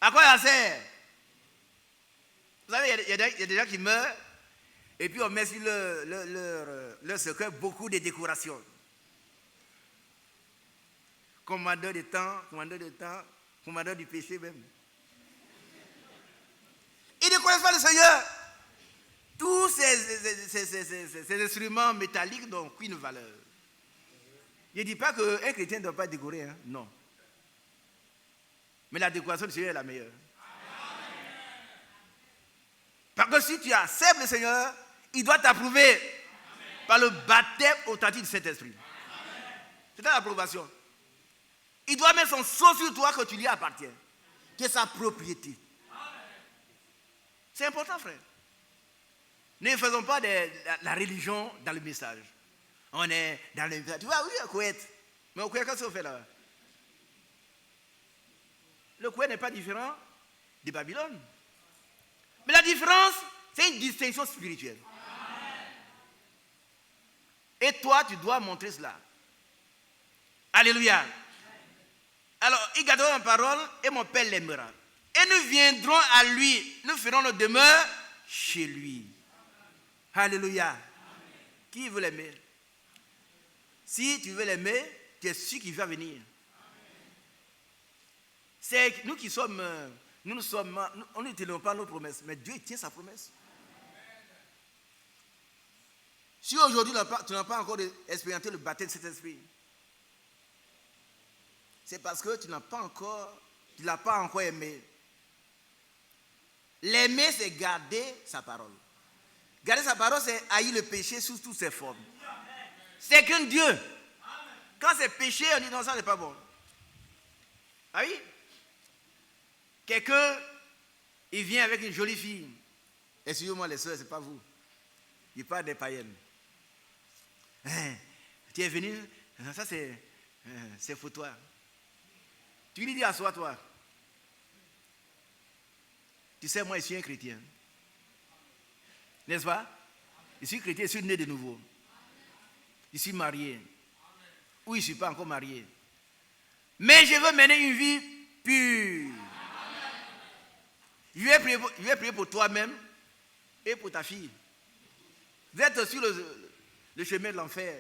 À quoi ça sert? Vous savez, il y a des gens qui meurent, et puis on met sur leur cercueil beaucoup de décorations. Commandeur de temps, commandeur du péché même. Ils ne connaissent pas le Seigneur. Tous ces instruments métalliques n'ont aucune valeur. Je ne dis pas qu'un chrétien ne doit pas être décoré, hein? Non. Mais la décoration du Seigneur est la meilleure. Parce que si tu acceptes le Seigneur, il doit t'approuver par le baptême authentique du Saint-Esprit. C'est l'approbation. Il doit mettre son sceau sur toi que tu lui appartiens, qui est sa propriété. C'est important, frère. Ne faisons pas la religion dans le message. On est dans le message. Tu vois, oui, au Koweït. Mais au Koweït, qu'est-ce qu'on fait là? Le Koweït n'est pas différent de Babylone. Mais la différence, c'est une distinction spirituelle. Et toi, tu dois montrer cela. Alléluia. Alors, il gardera ma parole et mon Père l'aimera. Et nous viendrons à lui. Nous ferons notre demeure chez lui. Alléluia. Amen. Qui veut l'aimer? Si tu veux l'aimer, tu es sûr qu'il va venir. Amen. C'est nous qui sommes, on ne tenons pas nos promesses, mais Dieu tient sa promesse. Amen. Si aujourd'hui tu n'as pas encore expérimenté le baptême de cet esprit, c'est parce que tu ne l'as pas encore aimé. L'aimer, c'est garder sa parole. Garder sa parole, c'est haïr le péché sous toutes ses formes. C'est qu'un Dieu. Quand c'est péché, on dit non, ça n'est pas bon. Ah oui? Quelqu'un, il vient avec une jolie fille. Excusez-moi les soeurs, ce n'est pas vous. Il parle des païennes. Tu es venu, ça c'est pour toi. Tu lui dis, assois-toi. Tu sais, moi, je suis un chrétien. N'est-ce pas? Je suis chrétien, je suis né de nouveau. Je suis marié. Ou je ne suis pas encore marié. Mais je veux mener une vie pure. Je vais prier pour toi-même et pour ta fille. Vous êtes sur le chemin de l'enfer.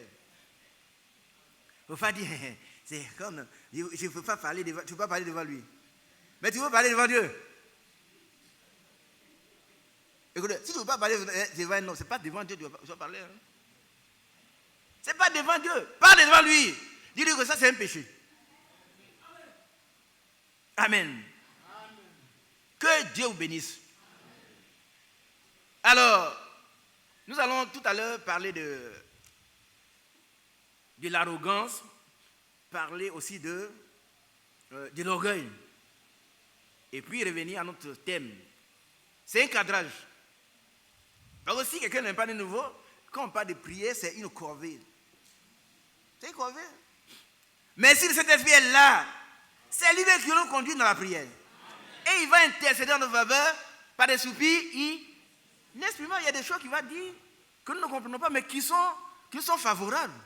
Il ne faut pas dire, c'est comme, je ne peux pas parler devant, tu ne peux pas parler devant lui. Mais tu veux parler devant Dieu. Écoutez, si tu ne veux pas parler devant un homme, ce n'est pas devant Dieu que tu vas parler. Hein? Ce n'est pas devant Dieu. Parle devant lui. Dis-lui que ça, c'est un péché. Amen. Amen. Que Dieu vous bénisse. Amen. Alors, nous allons tout à l'heure parler de l'arrogance, parler aussi de l'orgueil. Et puis revenir à notre thème. C'est un cadrage. Alors si quelqu'un n'est pas de nouveau, quand on parle de prière, c'est une corvée. C'est une corvée. Mais si le Saint-Esprit est là, C'est lui-même qui nous conduit dans la prière. Et il va intercéder en notre faveur par des soupirs inexprimables. Il y a des choses qu'il va dire que nous ne comprenons pas, mais qui sont favorables.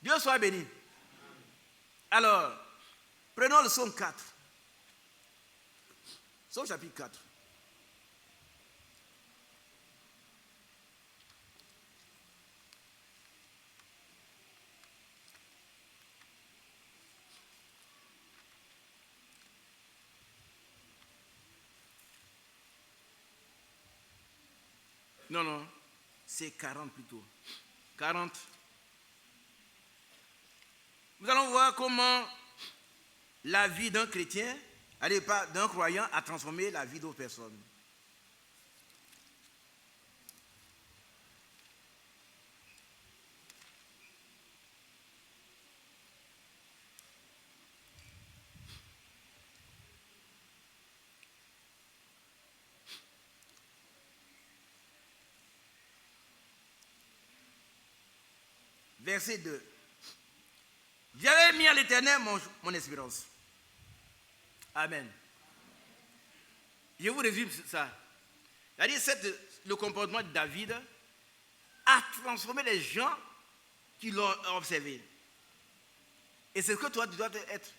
Dieu soit béni. Alors, prenons le psaume 4. Psaume chapitre 4. Non, c'est 40 plutôt. 40. Nous allons voir comment la vie d'un chrétien, d'un croyant, a transformé la vie d'autres personnes. Verset 2. J'avais mis à l'Éternel mon espérance. Amen. Je vous résume ça. C'est-à-dire le comportement de David a transformé les gens qui l'ont observé. Et c'est ce que toi, tu dois être.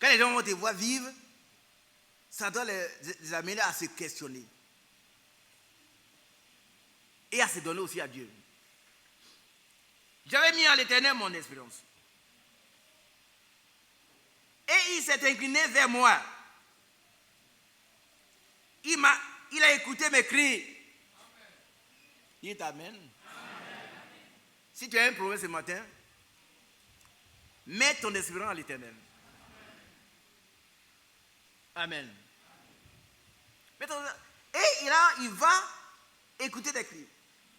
Quand les gens vont te voir vivre, ça doit les amener à se questionner. Et à se donner aussi à Dieu. J'avais mis à l'Éternel mon espérance. Et il s'est incliné vers moi. Il a écouté mes cris. Dites Amen. Amen. Si tu as un problème ce matin, mets ton espérance à l'Éternel. Amen. Et il va écouter tes cris.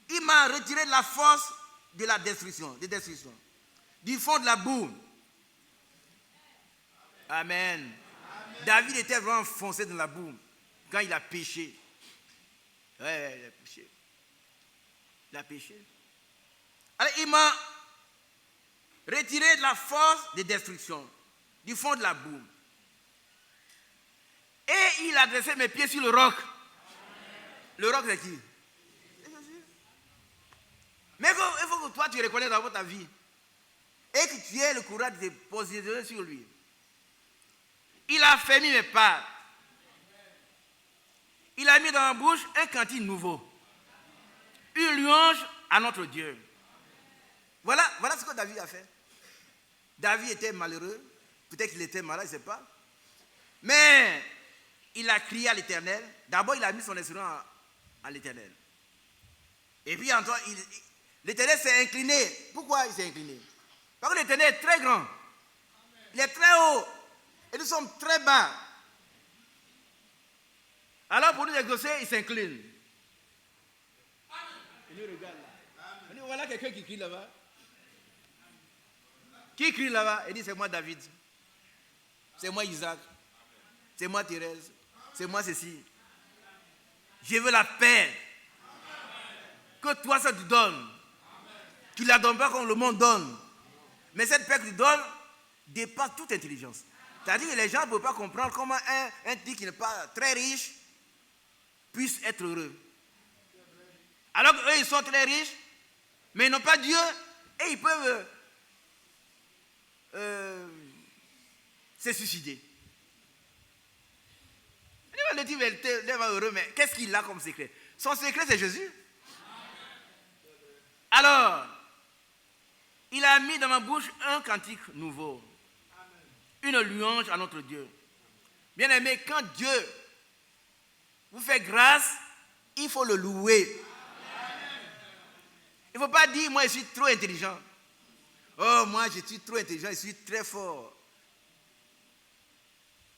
Il m'a retiré de la force de la destruction, du fond de la boue. Amen. Amen. David était vraiment enfoncé dans la boue quand il a péché. Ouais, il a péché. Il a péché. Alors il m'a retiré de la force de destruction, du fond de la boue. Et il a dressé mes pieds sur le roc. Le roc c'est qui? Mais il faut que toi tu reconnaisses dans ta vie et que tu aies le courage de te positionner sur lui. Il a fermé mes pas. Il a mis dans ma bouche un cantique nouveau. Une louange à notre Dieu. Voilà ce que David a fait. David était malheureux. Peut-être qu'il était malade, je ne sais pas. Mais il a crié à l'Éternel. D'abord, il a mis son espérance à l'Éternel. Et puis, l'Éternel s'est incliné. Pourquoi il s'est incliné? Parce que l'Éternel est très grand. Il est très haut. Et nous sommes très bas. Alors pour nous exaucer, il s'incline. Il nous regarde là. Il dit, voilà quelqu'un qui crie là-bas. Qui crie là-bas? Il dit, c'est moi David. C'est moi Isaac. C'est moi Thérèse. C'est moi ceci. Je veux la paix. Que toi ça te donne. Tu ne la donnes pas comme le monde donne. Mais cette paix que tu donnes dépasse toute intelligence. C'est-à-dire que les gens ne peuvent pas comprendre comment un type qui n'est pas très riche puisse être heureux. Alors qu'eux, ils sont très riches, mais ils n'ont pas Dieu et ils peuvent se suicider. Le type est heureux, mais qu'est-ce qu'il a comme secret? Son secret, c'est Jésus. Alors, il a mis dans ma bouche un cantique nouveau. Une louange à notre Dieu. Bien aimé, quand Dieu vous fait grâce, il faut le louer. Il ne faut pas dire, moi je suis trop intelligent. Oh, moi je suis trop intelligent, je suis très fort.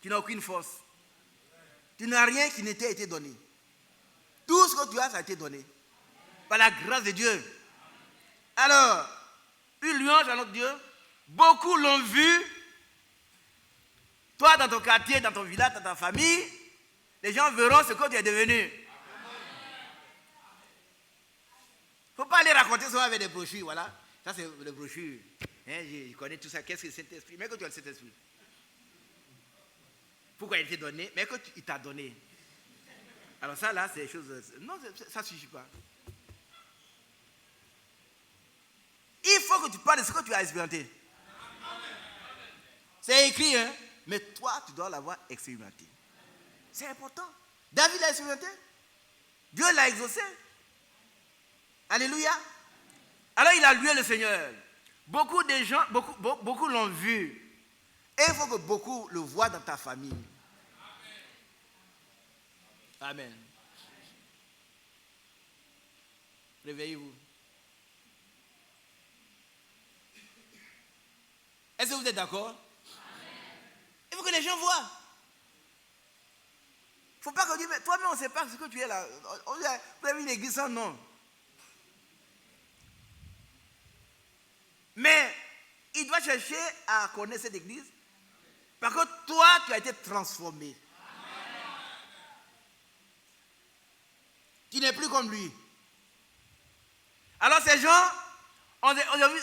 Tu n'as aucune force. Tu n'as rien qui ne t'a été donné. Tout ce que tu as, ça a été donné. Par la grâce de Dieu. Alors, une louange à notre Dieu. Beaucoup l'ont vu. Toi, dans ton quartier, dans ton village, dans ta famille, les gens verront ce que tu es devenu. Il ne faut pas aller raconter ça avec des brochures, voilà. Ça, c'est le brochure. Hein, je connais tout ça. Qu'est-ce que c'est le Saint-Esprit? Mais que tu as le Saint-Esprit. Pourquoi il t'est donné? Mais que il t'a donné. Alors ça, là, c'est des choses... Non, ça ne suffit pas. Il faut que tu parles de ce que tu as expérimenté. C'est écrit, hein? Mais toi, tu dois l'avoir expérimenté. C'est important. David l'a expérimenté. Dieu l'a exaucé. Alléluia. Alors il a loué le Seigneur. Beaucoup de gens, beaucoup l'ont vu. Et il faut que beaucoup le voient dans ta famille. Amen. Réveillez-vous. Est-ce que vous êtes d'accord? Il faut que les gens voient. Il ne faut pas qu'on dise, mais toi-même on ne sait pas ce que tu es là. Vous avez une église sans nom. Mais il doit chercher à connaître cette église. Parce que toi, tu as été transformé. Tu n'es plus comme lui. Alors ces gens,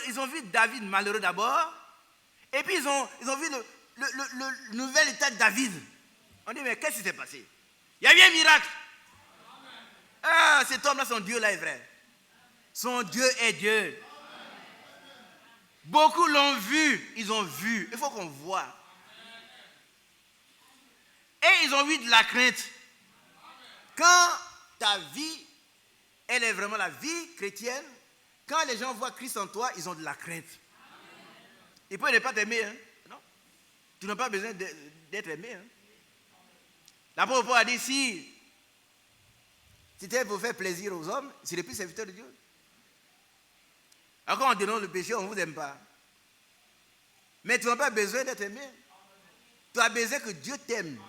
ils ont vu David malheureux d'abord. Et puis ils ont vu le nouvel état de David. On dit, mais qu'est-ce qui s'est passé? Il y a eu un miracle. Ah, cet homme-là, son Dieu là est vrai. Son Dieu est Dieu. Beaucoup l'ont vu, ils ont vu. Il faut qu'on voit. Et ils ont eu de la crainte. Quand ta vie, elle est vraiment la vie chrétienne, quand les gens voient Christ en toi, ils ont de la crainte. Ils peuvent ne pas t'aimer, hein? Non. Tu n'as pas besoin d'être aimé. Hein? L'apôtre Paul a dit, si c'était pour faire plaisir aux hommes, c'est le plus serviteur de Dieu. Alors quand on dénonce le péché, on ne vous aime pas. Mais tu n'as pas besoin d'être aimé. Tu as besoin que Dieu t'aime.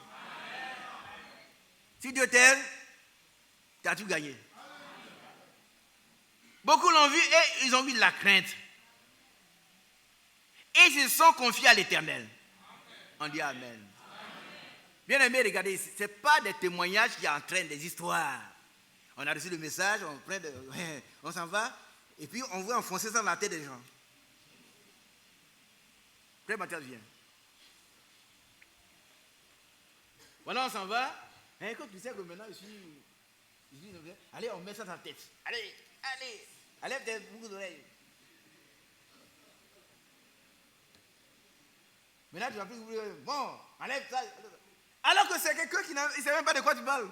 Si Dieu t'aime, tu as tout gagné. Beaucoup l'ont vu et ils ont mis de la crainte. Et ils se sont confiés à l'Éternel. On dit Amen. Bien aimé, regardez, ce n'est pas des témoignages qui entraînent des histoires. On a reçu le message, on s'en va, et puis on veut enfoncer ça dans la tête des gens. Frère Mathias vient. Voilà, on s'en va. Et quand tu sais que maintenant, je dis, allez, on met ça dans la tête. Allez, enlève tes boucles d'oreilles. Maintenant, tu vas plus oublier. Bon, enlève ça. Alors que c'est quelqu'un qui ne sait même pas de quoi tu parles.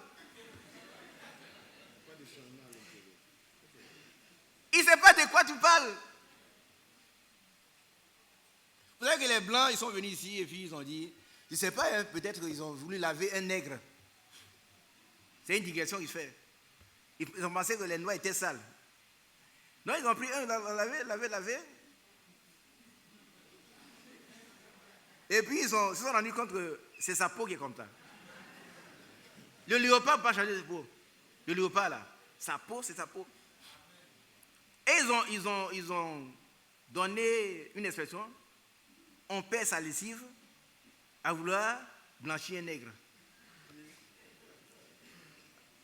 Il ne sait pas de quoi tu parles. Vous savez que les Blancs, ils sont venus ici et puis ils ont dit, je ne sais pas, hein, peut-être qu'ils ont voulu laver un nègre. C'est une digression qu'ils font. Ils ont pensé que les Noirs étaient sales. Non, ils ont pris un, lavé. Et puis ils se sont rendus compte que c'est sa peau qui est comme ça. Le léopard ne peut pas changer de peau. Le léopard là, sa peau, c'est sa peau. Et ils ont donné une expression. On perd sa lessive à vouloir blanchir un nègre.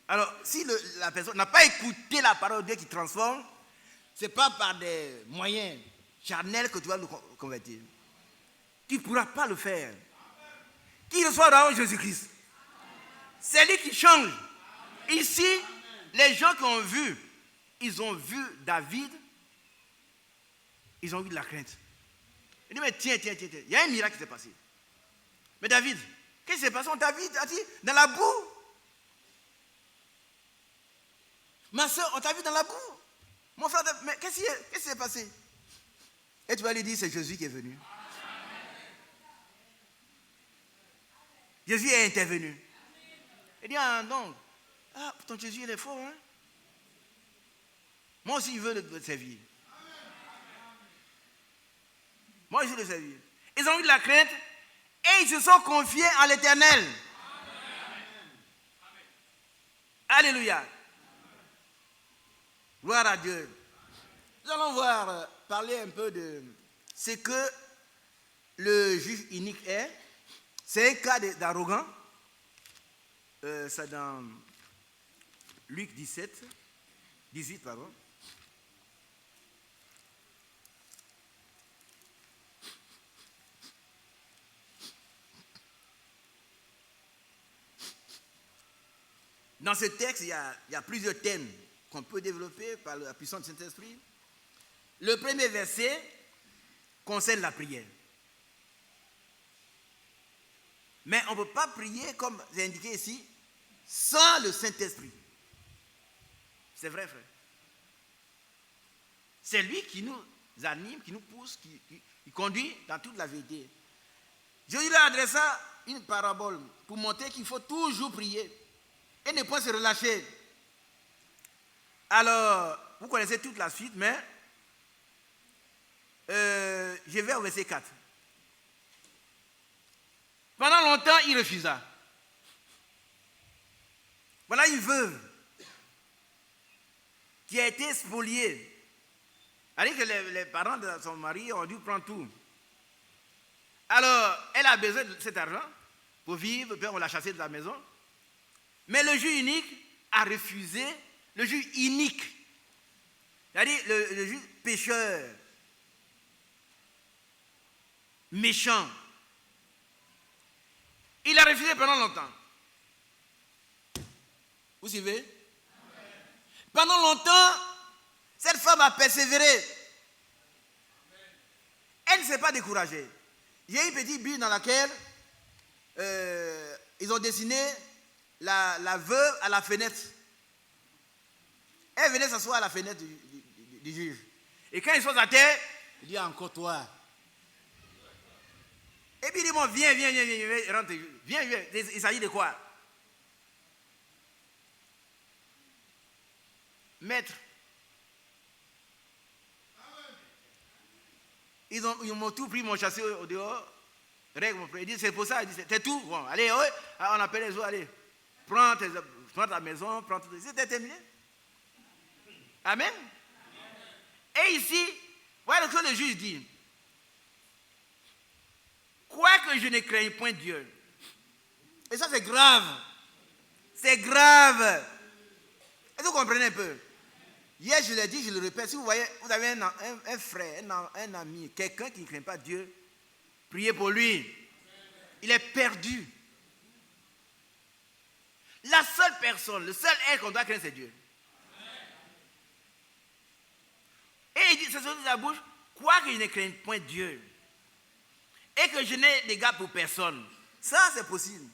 Alors, si la personne n'a pas écouté la parole de Dieu qui transforme, ce n'est pas par des moyens charnels que tu vas le convertir. Tu ne pourras pas le faire. Qu'il reçoit dans Jésus-Christ. C'est lui qui change. Ici, les gens qui ont vu, ils ont vu David, ils ont eu de la crainte. Ils disent, mais tiens, il y a un miracle qui s'est passé. Mais David, qu'est-ce qui s'est passé? On t'a vu dans la boue. Ma soeur, on t'a vu dans la boue. Mon frère, mais qu'est-ce qui s'est passé? Et tu vas lui dire, c'est Jésus qui est venu. Jésus est intervenu. Il dit, ah non, ton Jésus, il est fort, hein? Moi aussi, je veux le servir. Moi, je veux le servir. Ils ont eu de la crainte et ils se sont confiés en l'Éternel. Alléluia. Gloire à Dieu. Nous allons parler un peu de ce que le juif unique est. C'est un cas d'arrogant. C'est dans Luc 18, pardon. Dans ce texte, il y a plusieurs thèmes qu'on peut développer par la puissance du Saint-Esprit. Le premier verset concerne la prière. Mais on ne peut pas prier, comme c'est indiqué ici, sans le Saint-Esprit. C'est vrai, frère. C'est lui qui nous anime, qui nous pousse, qui conduit dans toute la vérité. Jésus lui adressa une parabole pour montrer qu'il faut toujours prier et ne pas se relâcher. Alors, vous connaissez toute la suite, mais je vais au verset 4. Pendant longtemps, il refusa. Voilà une veuve qui a été spoliée. C'est-à-dire que les parents de son mari ont dû prendre tout. Alors, elle a besoin de cet argent pour vivre, puis on l'a chassée de la maison. Mais le juge unique a refusé, le juge inique, c'est-à-dire le juge pécheur, méchant. Il a refusé pendant longtemps. Vous suivez? Amen. Pendant longtemps, cette femme a persévéré. Amen. Elle ne s'est pas découragée. Il y a une petite Bible dans laquelle ils ont dessiné la veuve à la fenêtre. Elle venait s'asseoir à la fenêtre du juge. Et quand ils sont à terre, il dit encore toi. Et puis il dit, bon, viens, rentre. Viens. Il s'agit de quoi? Maître. Ils m'ont tout pris, m'ont chassé au dehors. Il dit, c'est pour ça. Il dit, c'est tout. Bon, allez, on appelle les autres, allez. Prends ta maison, prends tout. C'était terminé. Amen. Et ici, voilà ce que le juge dit. Quoique je ne craigne point Dieu. Et ça, c'est grave. C'est grave. Est-ce que vous comprenez un peu? Hier, je l'ai dit, je le répète. Si vous voyez, vous avez un frère, un ami, quelqu'un qui ne craint pas Dieu, priez pour lui. Il est perdu. La seule personne, le seul être qu'on doit craindre, c'est Dieu. Et il dit, c'est ce de la bouche, quoique je ne craigne point Dieu, et que je n'ai d'égard pour personne. Ça, c'est possible.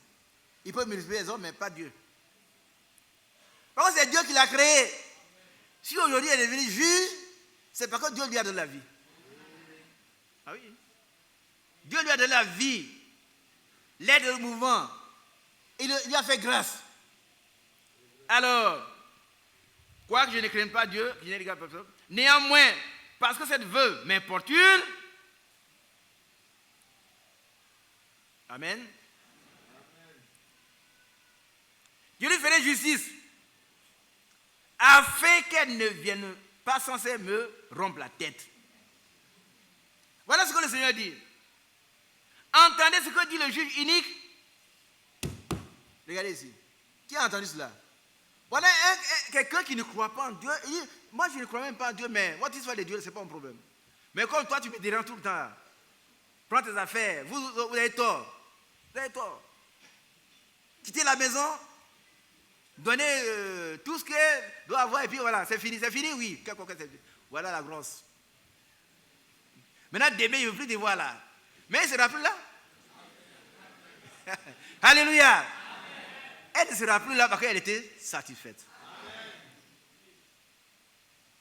Il peut multiplier les hommes, mais pas Dieu. Parce que c'est Dieu qui l'a créé. Si aujourd'hui il est devenu juge, c'est parce que Dieu lui a donné la vie. Ah oui. Dieu lui a donné la vie, l'aide au mouvement. Il lui a fait grâce. Alors, quoique je ne craigne pas Dieu, je n'ai d'égard pour personne. Néanmoins, parce que cette veuve m'importune, Amen. Je lui ferai justice, afin qu'elle ne vienne pas sans cesse me rompre la tête. Voilà ce que le Seigneur dit. Entendez ce que dit le juge unique. Regardez ici. Qui a entendu cela? Voilà quelqu'un qui ne croit pas en Dieu. Il dit, moi je ne crois même pas en Dieu, mais votre histoire de Dieu, ce n'est pas un problème. Mais comme toi tu me déranges tout le temps, prends tes affaires, vous avez tort. Vous avez tort. Quittez la maison, donnez tout ce qu'elle doit avoir, et puis voilà, c'est fini, oui. Voilà la grosse. Maintenant, demain, il ne veut plus te voir là. Mais il ne sera plus là. Alléluia. Amen. Elle ne sera plus là parce qu'elle était satisfaite. Amen.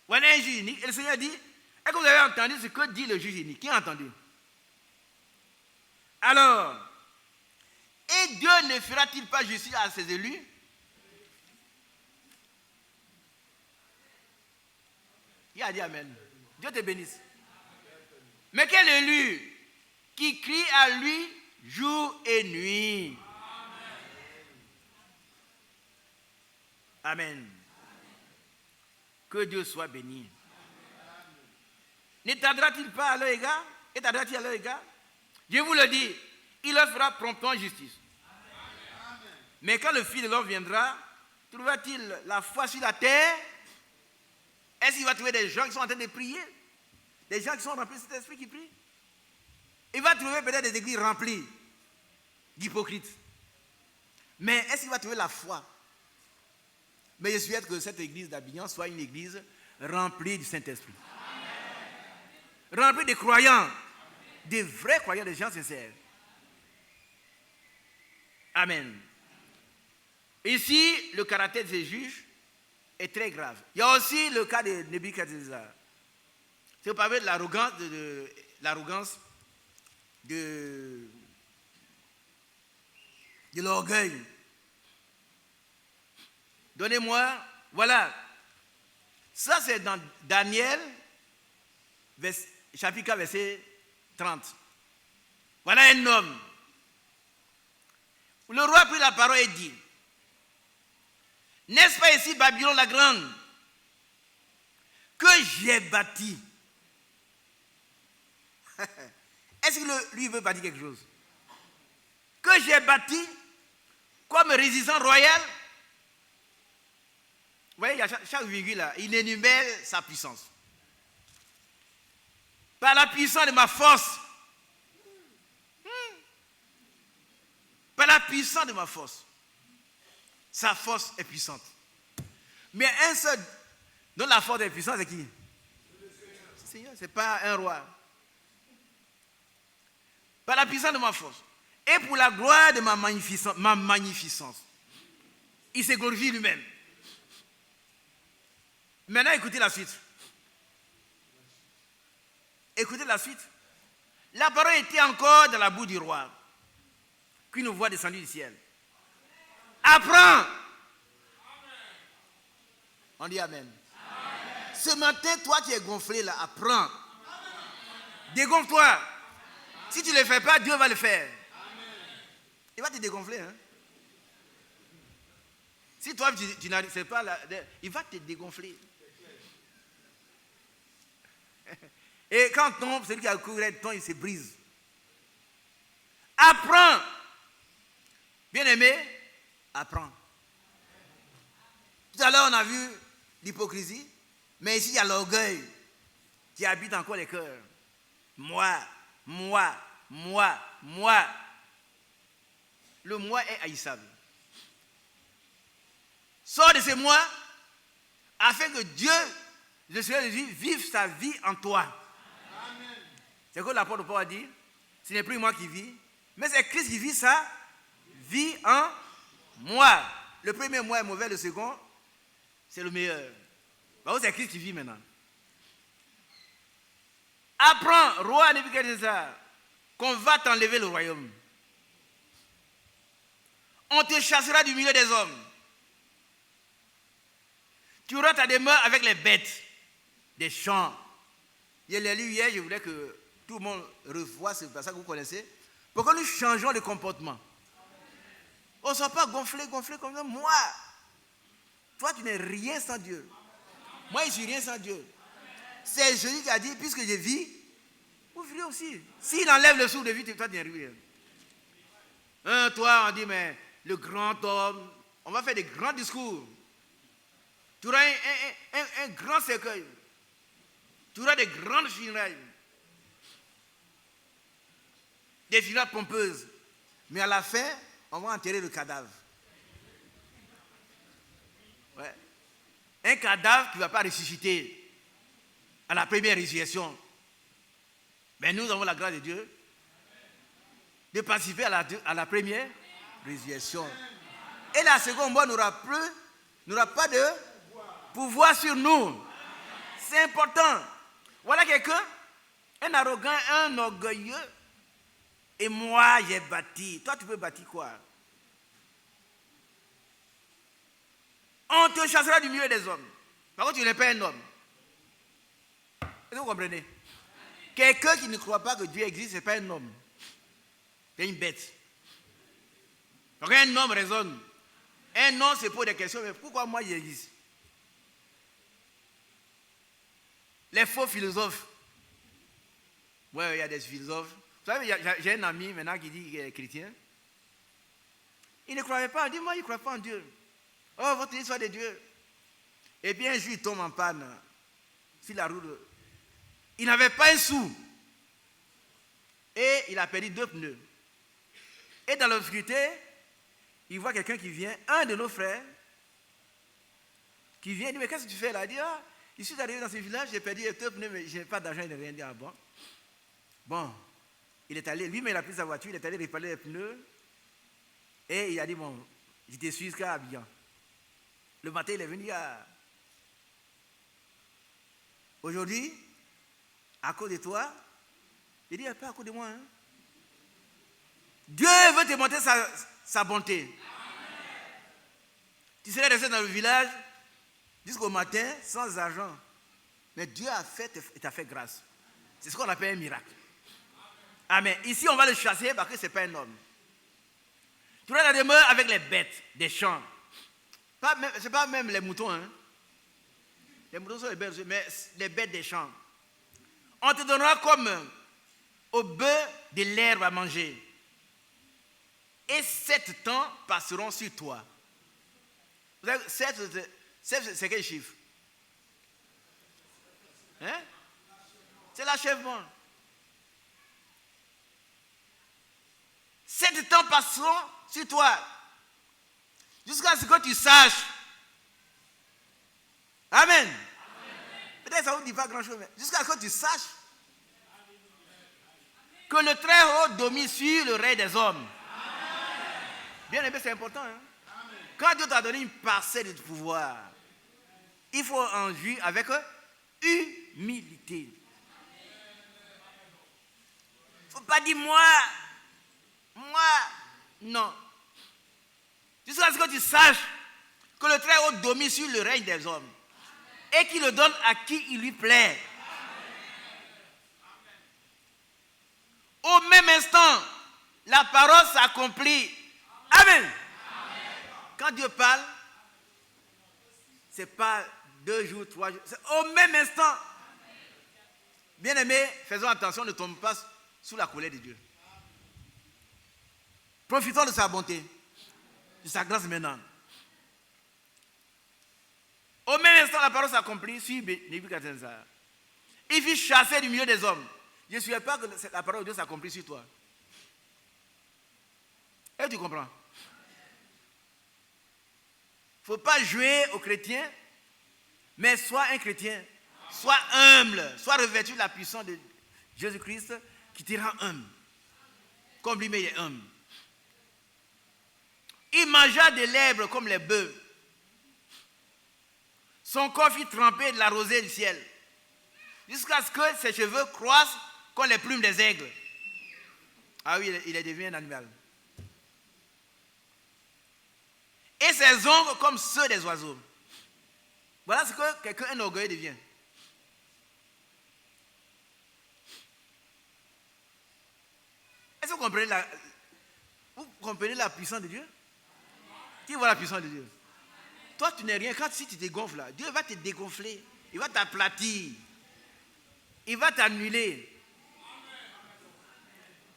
Voilà un juge unique. Et le Seigneur dit, est-ce que vous avez entendu ce que dit le juge unique? Qui a entendu? Alors, et Dieu ne fera-t-il pas justice à ses élus? Il a dit Amen. Dieu te bénisse. Mais quel élu qui crie à lui jour et nuit? Amen. Amen. Que Dieu soit béni. Ne tardera-t-il pas à leur égard? Et tardera-t-il à leur égard? Je vous le dis, il leur fera promptement justice. Amen. Mais quand le Fils de l'homme viendra, trouvera-t-il la foi sur la terre? Est-ce qu'il va trouver des gens qui sont en train de prier? Des gens qui sont remplis de cet esprit qui prient? Il va trouver peut-être des églises remplies d'hypocrites. Mais est-ce qu'il va trouver la foi Mais je souhaite que cette église d'Abidjan soit une église remplie du Saint-Esprit. Remplie de croyants, de vrais croyants, des gens sincères. Amen. Ici, le caractère de ces juges est très grave. Il y a aussi le cas de Nebuchadnezzar. C'est vous parlez de l'arrogance, de l'orgueil. Donnez-moi, voilà. Ça, c'est dans Daniel, chapitre 4, verset 30. Voilà un homme. Le roi prit la parole et dit, n'est-ce pas ici Babylone la grande que j'ai bâti? Est-ce que lui veut bâtir quelque chose? Que j'ai bâti comme résidence royale. Vous voyez, il y a chaque virgule là, il énumère sa puissance. Par la puissance de ma force. Par la puissance de ma force. Sa force est puissante. Mais un seul dont la force est puissante, c'est qui? C'est Seigneur, ce n'est pas un roi. Par la puissance de ma force. Et pour la gloire de ma magnificence. Il s'est glorifié lui-même. Maintenant, écoutez la suite. Écoutez la suite. La parole était encore dans la bouche du roi, qu'une voix descendue du ciel. Apprends. On dit amen. Amen. Ce matin, toi qui es gonflé là, apprends. Dégonfle-toi. Si tu ne le fais pas, Dieu va le faire. Amen. Il va te dégonfler. Hein? Si toi, tu n'arrives pas là, il va te dégonfler. Et quand tombe, celui qui a couru tombe, il se brise. Apprends. Bien-aimé, apprends. Tout à l'heure, on a vu l'hypocrisie, mais ici, il y a l'orgueil qui habite encore les cœurs. Moi. Le moi est haïssable. Sors de ce moi afin que Dieu, le Seigneur Jésus, vive sa vie en toi. Amen. C'est que l'apôtre Paul a dit, ce n'est plus moi qui vis, mais c'est Christ qui vit sa vie en moi. Le premier moi est mauvais, le second, c'est le meilleur. C'est Christ qui vit maintenant. Apprends, roi Nebuchadnezzar, qu'on va t'enlever le royaume. On te chassera du milieu des hommes. Tu auras ta demeure avec les bêtes des champs. Je l'ai lu hier, je voulais que tout le monde revoie ce passage que vous connaissez, pour que nous changeons de comportement. On ne soit pas gonflé comme ça. Moi, toi tu n'es rien sans Dieu. Moi je ne suis rien sans Dieu. C'est Jésus qui a dit, puisque je vis, vous vivez aussi. S'il enlève le souffle de vie, toi tu n'es rien. Toi on dit, mais le grand homme, on va faire des grands discours. Tu auras un grand cercueil. Tu auras des grandes funérailles. Des funérailles pompeuses. Mais à la fin, on va enterrer le cadavre. Ouais. Un cadavre qui ne va pas ressusciter à la première résurrection. Mais nous avons la grâce de Dieu de participer à la première résurrection. Et la seconde mort n'aura pas de pouvoir sur nous. C'est important. Voilà quelqu'un, un arrogant, un orgueilleux. Et moi, j'ai bâti. Toi, tu peux bâtir quoi? On te chassera du milieu des hommes. Par contre, tu n'es pas un homme. Est-ce que vous comprenez? Quelqu'un qui ne croit pas que Dieu existe, ce n'est pas un homme. C'est une bête. Donc un homme raisonne. Un homme se pose des questions, mais pourquoi moi j'existe? Les faux philosophes. Oui, il y a des philosophes. Vous savez, j'ai un ami maintenant qui dit qu'il est chrétien. Il ne croyait pas. Il dit, moi, il ne croit pas en Dieu. Oh, votre histoire de Dieu. Et puis un jour, il tombe en panne sur la route. Il n'avait pas un sou. Et il a perdu 2 pneus. Et dans l'obscurité, il voit quelqu'un qui vient, un de nos frères, qui vient, il dit, mais qu'est-ce que tu fais là? Il dit, ah, je suis arrivé dans ce village, j'ai perdu les deux pneus, mais je n'ai pas d'argent, il n'a rien dit. Ah bon? Bon, il est allé, lui-même il a pris sa voiture, il est allé réparer les pneus, et il a dit, bon, je te suis jusqu'à Abidjan. Le matin, il est venu à... Aujourd'hui, à cause de toi, il dit, il n'y a pas à cause de moi. Hein? Dieu veut te montrer sa bonté. Amen. Tu serais resté dans le village jusqu'au matin sans argent. Mais Dieu t'a fait grâce. C'est ce qu'on appelle un miracle. Amen. Ici, on va le chasser parce que ce n'est pas un homme. Tu vas dans la demeure avec les bêtes des champs. Ce n'est pas même les moutons. Hein? Les moutons sont les bêtes, mais les bêtes des champs. On te donnera comme au bœuf de l'herbe à manger. Et 7 temps passeront sur toi. Vous savez, 7, c'est quel chiffre? Hein? C'est l'achèvement. 7 temps passeront sur toi. Jusqu'à ce que tu saches. Amen. Peut-être que ça ne vous dit pas grand-chose, mais jusqu'à ce que tu saches que le Très-Haut domine sur le règne des hommes. Bien aimé, c'est important. Hein? Quand Dieu t'a donné une parcelle de pouvoir, il faut en jouir avec humilité. Il ne faut pas dire moi, non. Jusqu'à ce que tu saches que le Très-Haut domine sur le règne des hommes et qu'il le donne à qui il lui plaît. Au même instant, la parole s'accomplit. Amen. Amen. Quand Dieu parle, ce n'est pas 2 jours, 3 jours, c'est au même instant. Bien-aimés, faisons attention, ne tombons pas sous la colère de Dieu. Profitons de sa bonté, de sa grâce maintenant. Au même instant, la parole s'accomplit sur Nebuchadnezzar. Il fit chasser du milieu des hommes. Je ne souhaite pas que la parole de Dieu s'accomplisse sur toi. Est-ce que tu comprends? Il ne faut pas jouer aux chrétiens, mais sois un chrétien. Sois humble. Sois revêtu de la puissance de Jésus-Christ qui te rend humble. Comme lui-même est humble. Il mangea de l'herbe comme les bœufs. Son corps fut trempé de la rosée du ciel. Jusqu'à ce que ses cheveux croissent comme les plumes des aigles. Ah oui, il est devenu un animal. Et ses ongles comme ceux des oiseaux. Voilà ce que quelqu'un, un orgueilleux devient. Est-ce que vous comprenez la puissance de Dieu? Qui voit la puissance de Dieu? Toi, tu n'es rien. Quand si tu te gonfles là, Dieu va te dégonfler. Il va t'aplatir. Il va t'annuler.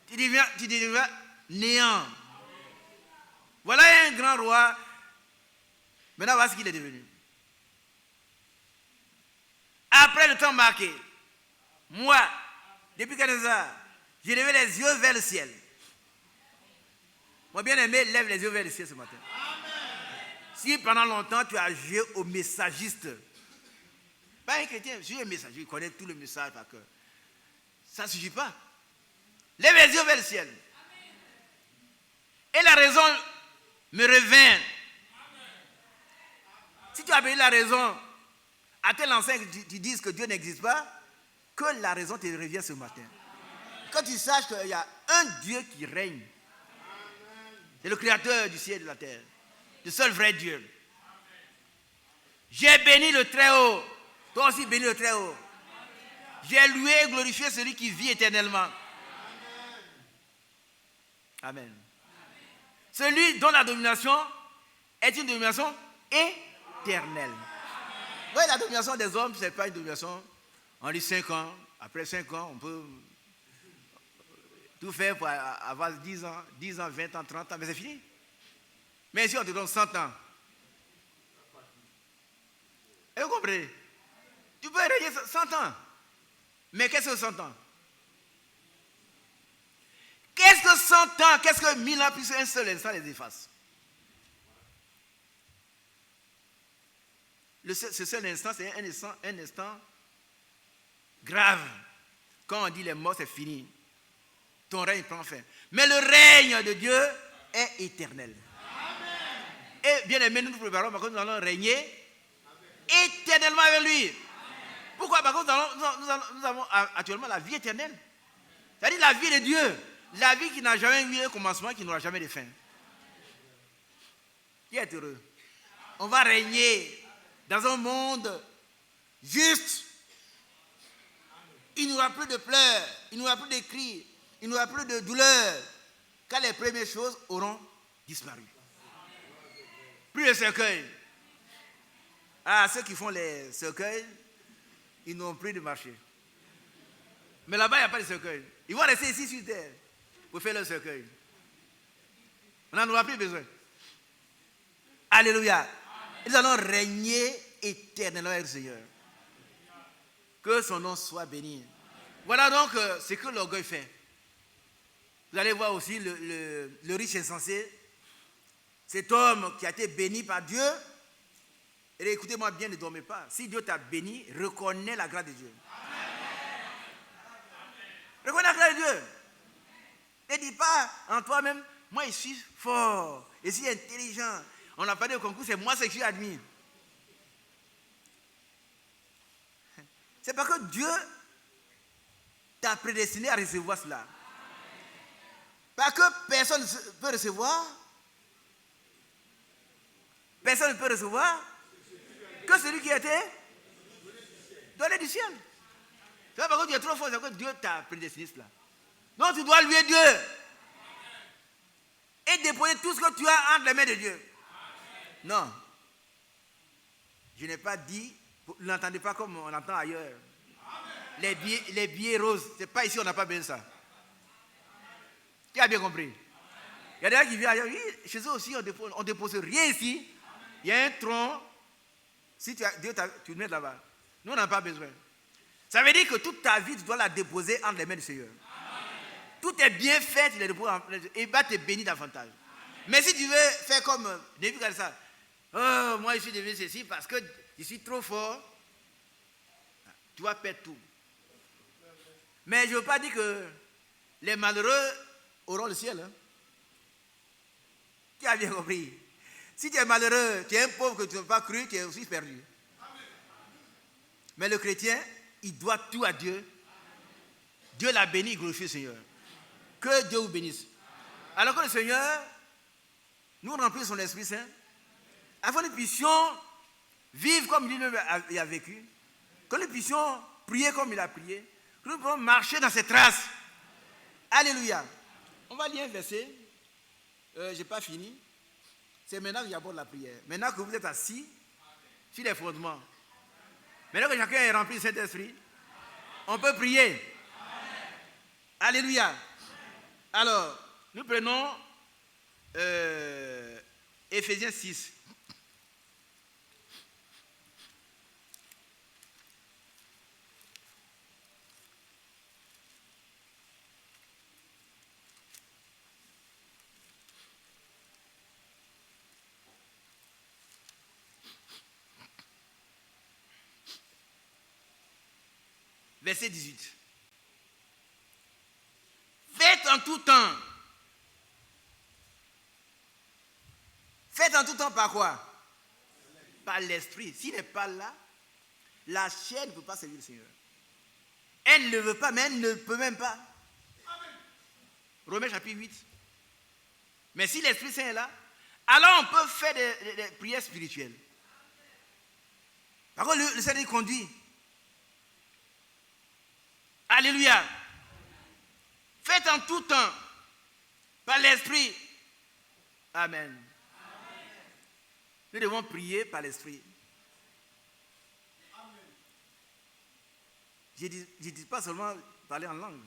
Tu deviens néant. Voilà un grand roi. Maintenant, voilà ce qu'il est devenu. Après le temps marqué, moi, depuis Nebuchadnezzar, j'ai levé les yeux vers le ciel. Mon bien-aimé, lève les yeux vers le ciel ce matin. Si pendant longtemps tu as joué au messagiste, pas un chrétien, je suis un messager, il connaît tout le message par cœur. Ça ne suffit pas. Lève les yeux vers le ciel. Et la raison me revint. Si tu as payé la raison à tel enseigne que tu dises que Dieu n'existe pas, que la raison te revient ce matin. Quand tu saches qu'il y a un Dieu qui règne, c'est le créateur du ciel et de la terre, le seul vrai Dieu. J'ai béni le Très-Haut. Toi aussi bénis le Très-Haut. J'ai loué et glorifié celui qui vit éternellement. Amen. Celui dont la domination est une domination éternelle. Vous voyez, la domination des hommes, ce n'est pas une domination. On dit 5 ans. Après 5 ans, on peut tout faire pour avoir 10 ans, 20 ans, 30 ans, mais c'est fini. Mais si on te donne 100 ans, et vous comprenez? Tu peux régner 100 ans. Mais qu'est-ce que 100 ans? Qu'est-ce que 100 ans? Qu'est-ce que 1000 ans plus un seul instant les efface? ce seul instant, c'est un instant grave. Quand on dit les morts, c'est fini. Ton règne prend fin. Mais le règne de Dieu est éternel. Amen. Et bien aimé, nous nous préparons parce que nous allons régner éternellement avec lui. Amen. Pourquoi? Parce que nous avons actuellement la vie éternelle. C'est-à-dire la vie de Dieu. La vie qui n'a jamais eu un commencement, qui n'aura jamais de fin. Qui est heureux? On va régner dans un monde juste. Il n'y aura plus de pleurs, il n'y aura plus de cris, il n'y aura plus de douleur, car les premières choses auront disparu. Plus de cercueil. Ah, ceux qui font les cercueils, ils n'ont plus de marché. Mais là-bas, il n'y a pas de cercueil. Ils vont rester ici sur terre pour faire leur cercueil. On n'en aura plus besoin. Alléluia. Nous allons régner éternellement avec le Seigneur. Que son nom soit béni. Voilà donc ce que l'orgueil fait. Vous allez voir aussi le riche insensé. Cet homme qui a été béni par Dieu. Et écoutez-moi bien, ne dormez pas. Si Dieu t'a béni, reconnais la grâce de Dieu. Amen. Reconnais la grâce de Dieu. Ne dis pas en toi-même, moi je suis fort, je suis intelligent. On n'a pas de concours, c'est moi ce que je suis admis. C'est parce que Dieu t'a prédestiné à recevoir cela. Parce que personne ne peut recevoir. Personne ne peut recevoir que celui qui a été donné du ciel. C'est pas parce que tu es trop fort, c'est parce que Dieu t'a prédestiné cela. Donc tu dois louer Dieu. Et déposer tout ce que tu as entre les mains de Dieu. Non. Je n'ai pas dit. Vous n'entendez pas comme on entend ailleurs. Les billets roses, c'est pas ici, on n'a pas besoin de ça. Qui a bien compris? Il y a des gens qui viennent ailleurs, oui, chez eux aussi, on ne dépose rien ici. Il y a un tronc. Si tu le mets là-bas. Nous, on n'en a pas besoin. Ça veut dire que toute ta vie, tu dois la déposer entre les mains du Seigneur. Tout est bien fait, tu les déposes et il va te bénir davantage. Mais si tu veux faire comme Nebuchadnezzar, oh, moi je suis devenu ceci parce que je suis trop fort, tu vas perdre tout. Mais je ne veux pas dire que les malheureux auront le ciel. Hein? Qui a bien compris? Si tu es malheureux, tu es un pauvre que tu n'as pas cru, tu es aussi perdu. Mais le chrétien, il doit tout à Dieu. Dieu l'a béni, glorifie le Seigneur. Que Dieu vous bénisse. Alors que le Seigneur nous remplit son Esprit Saint, afin que nous puissions vivre comme lui-même a vécu, que nous puissions prier comme il a prié, que nous puissions marcher dans ses traces. Alléluia. On va lire un verset. Je n'ai pas fini. C'est maintenant que j'aborde la prière. Maintenant que vous êtes assis sur les fondements. Maintenant que chacun est rempli de Saint-Esprit, on peut prier. Alléluia. Alors, nous prenons Éphésiens 6. Verset 18. Faites en tout temps. Faites en tout temps par quoi? Par l'esprit. S'il n'est pas là, la chair ne peut pas servir le Seigneur. Elle ne veut pas, mais elle ne peut même pas. Romains chapitre 8. Mais si l'Esprit Saint est là, alors on peut faire des prières spirituelles. Par contre, le Seigneur conduit. Alléluia. Faites en tout temps par l'Esprit. Amen. Nous devons prier par l'Esprit. Je ne dis pas seulement parler en langue,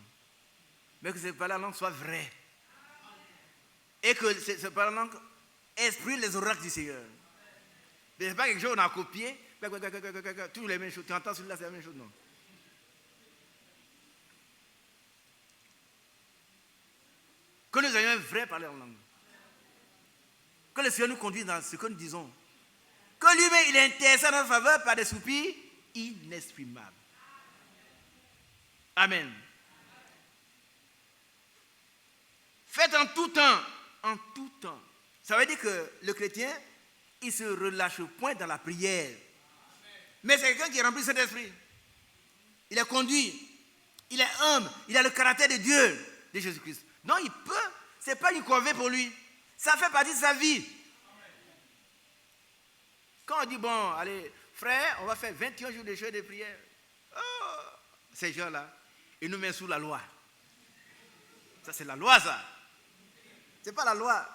mais que ce parler en langue soit vrai. Et que ce parler en langue exprime les oracles du Seigneur. Ce n'est pas quelque chose qu'on a copié, toutes les mêmes choses. Tu entends celui-là, c'est la même chose, non. Que nous ayons un vrai parler en langue. Que le Seigneur nous conduise dans ce que nous disons. Que que lui-même, il intercède en notre faveur par des soupirs inexprimables. Amen. Faites en tout temps. En tout temps. Ça veut dire que le chrétien, il ne se relâche point dans la prière. Mais c'est quelqu'un qui est rempli de Saint-Esprit. Il est conduit. Il est humble. Il a le caractère de Dieu, de Jésus-Christ. Donc il peut. Ce n'est pas une corvée pour lui. Ça fait partie de sa vie. Quand on dit, bon, allez, frère, on va faire 21 jours de jeûne et de prière. Oh, ces gens-là, ils nous mettent sous la loi. Ça, c'est la loi, ça. Ce n'est pas la loi.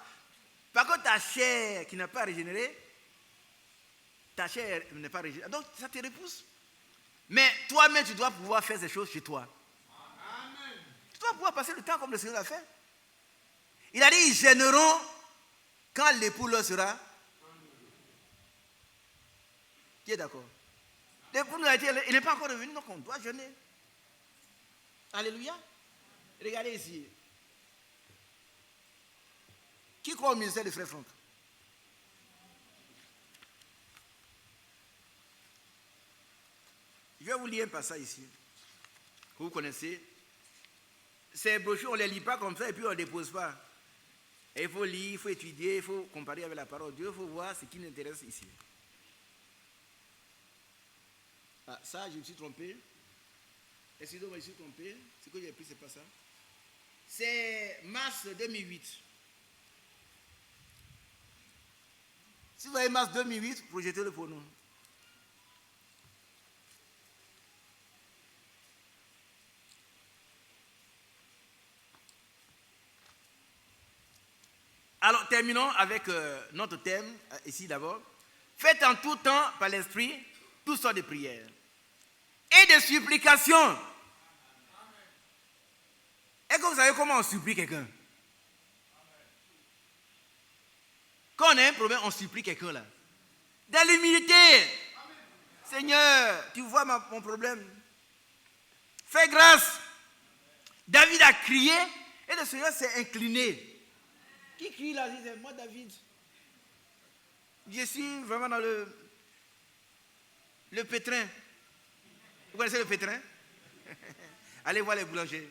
Par contre, ta chair qui n'est pas régénérée, ta chair n'est pas régénérée. Donc, ça te repousse. Mais toi-même, tu dois pouvoir faire ces choses chez toi. Amen. Tu dois pouvoir passer le temps comme le Seigneur l'a fait. Il a dit, ils gêneront quand l'époux leur sera. Qui est d'accord? L'époux nous a dit, il n'est pas encore revenu, donc on doit jeûner. Alléluia. Regardez ici. Qui croit au ministère de Frère Franck? Je vais vous lire un passage ici, que vous connaissez. Ces brochures, on ne les lit pas comme ça et puis on ne les dépose pas. Et il faut lire, il faut étudier, il faut comparer avec la parole de Dieu, il faut voir ce qui nous intéresse ici. Ah, ça, je me suis trompé. Excusez-moi, je me suis trompé. Ce que j'ai pris, ce n'est pas ça. C'est mars 2008. Si vous voyez mars 2008, projetez-le pour nous. Alors, terminons avec notre thème, ici d'abord. Faites en tout temps, par l'Esprit, toutes sortes de prières et de supplications. Est-ce que vous savez comment on supplie quelqu'un? Quand on a un problème, on supplie quelqu'un là. Dans l'humilité. Seigneur, tu vois mon problème. Fais grâce. David a crié et le Seigneur s'est incliné. Qui crie là? C'est moi, David. Je suis vraiment dans le pétrin. Vous connaissez le pétrin? Allez voir les boulangers.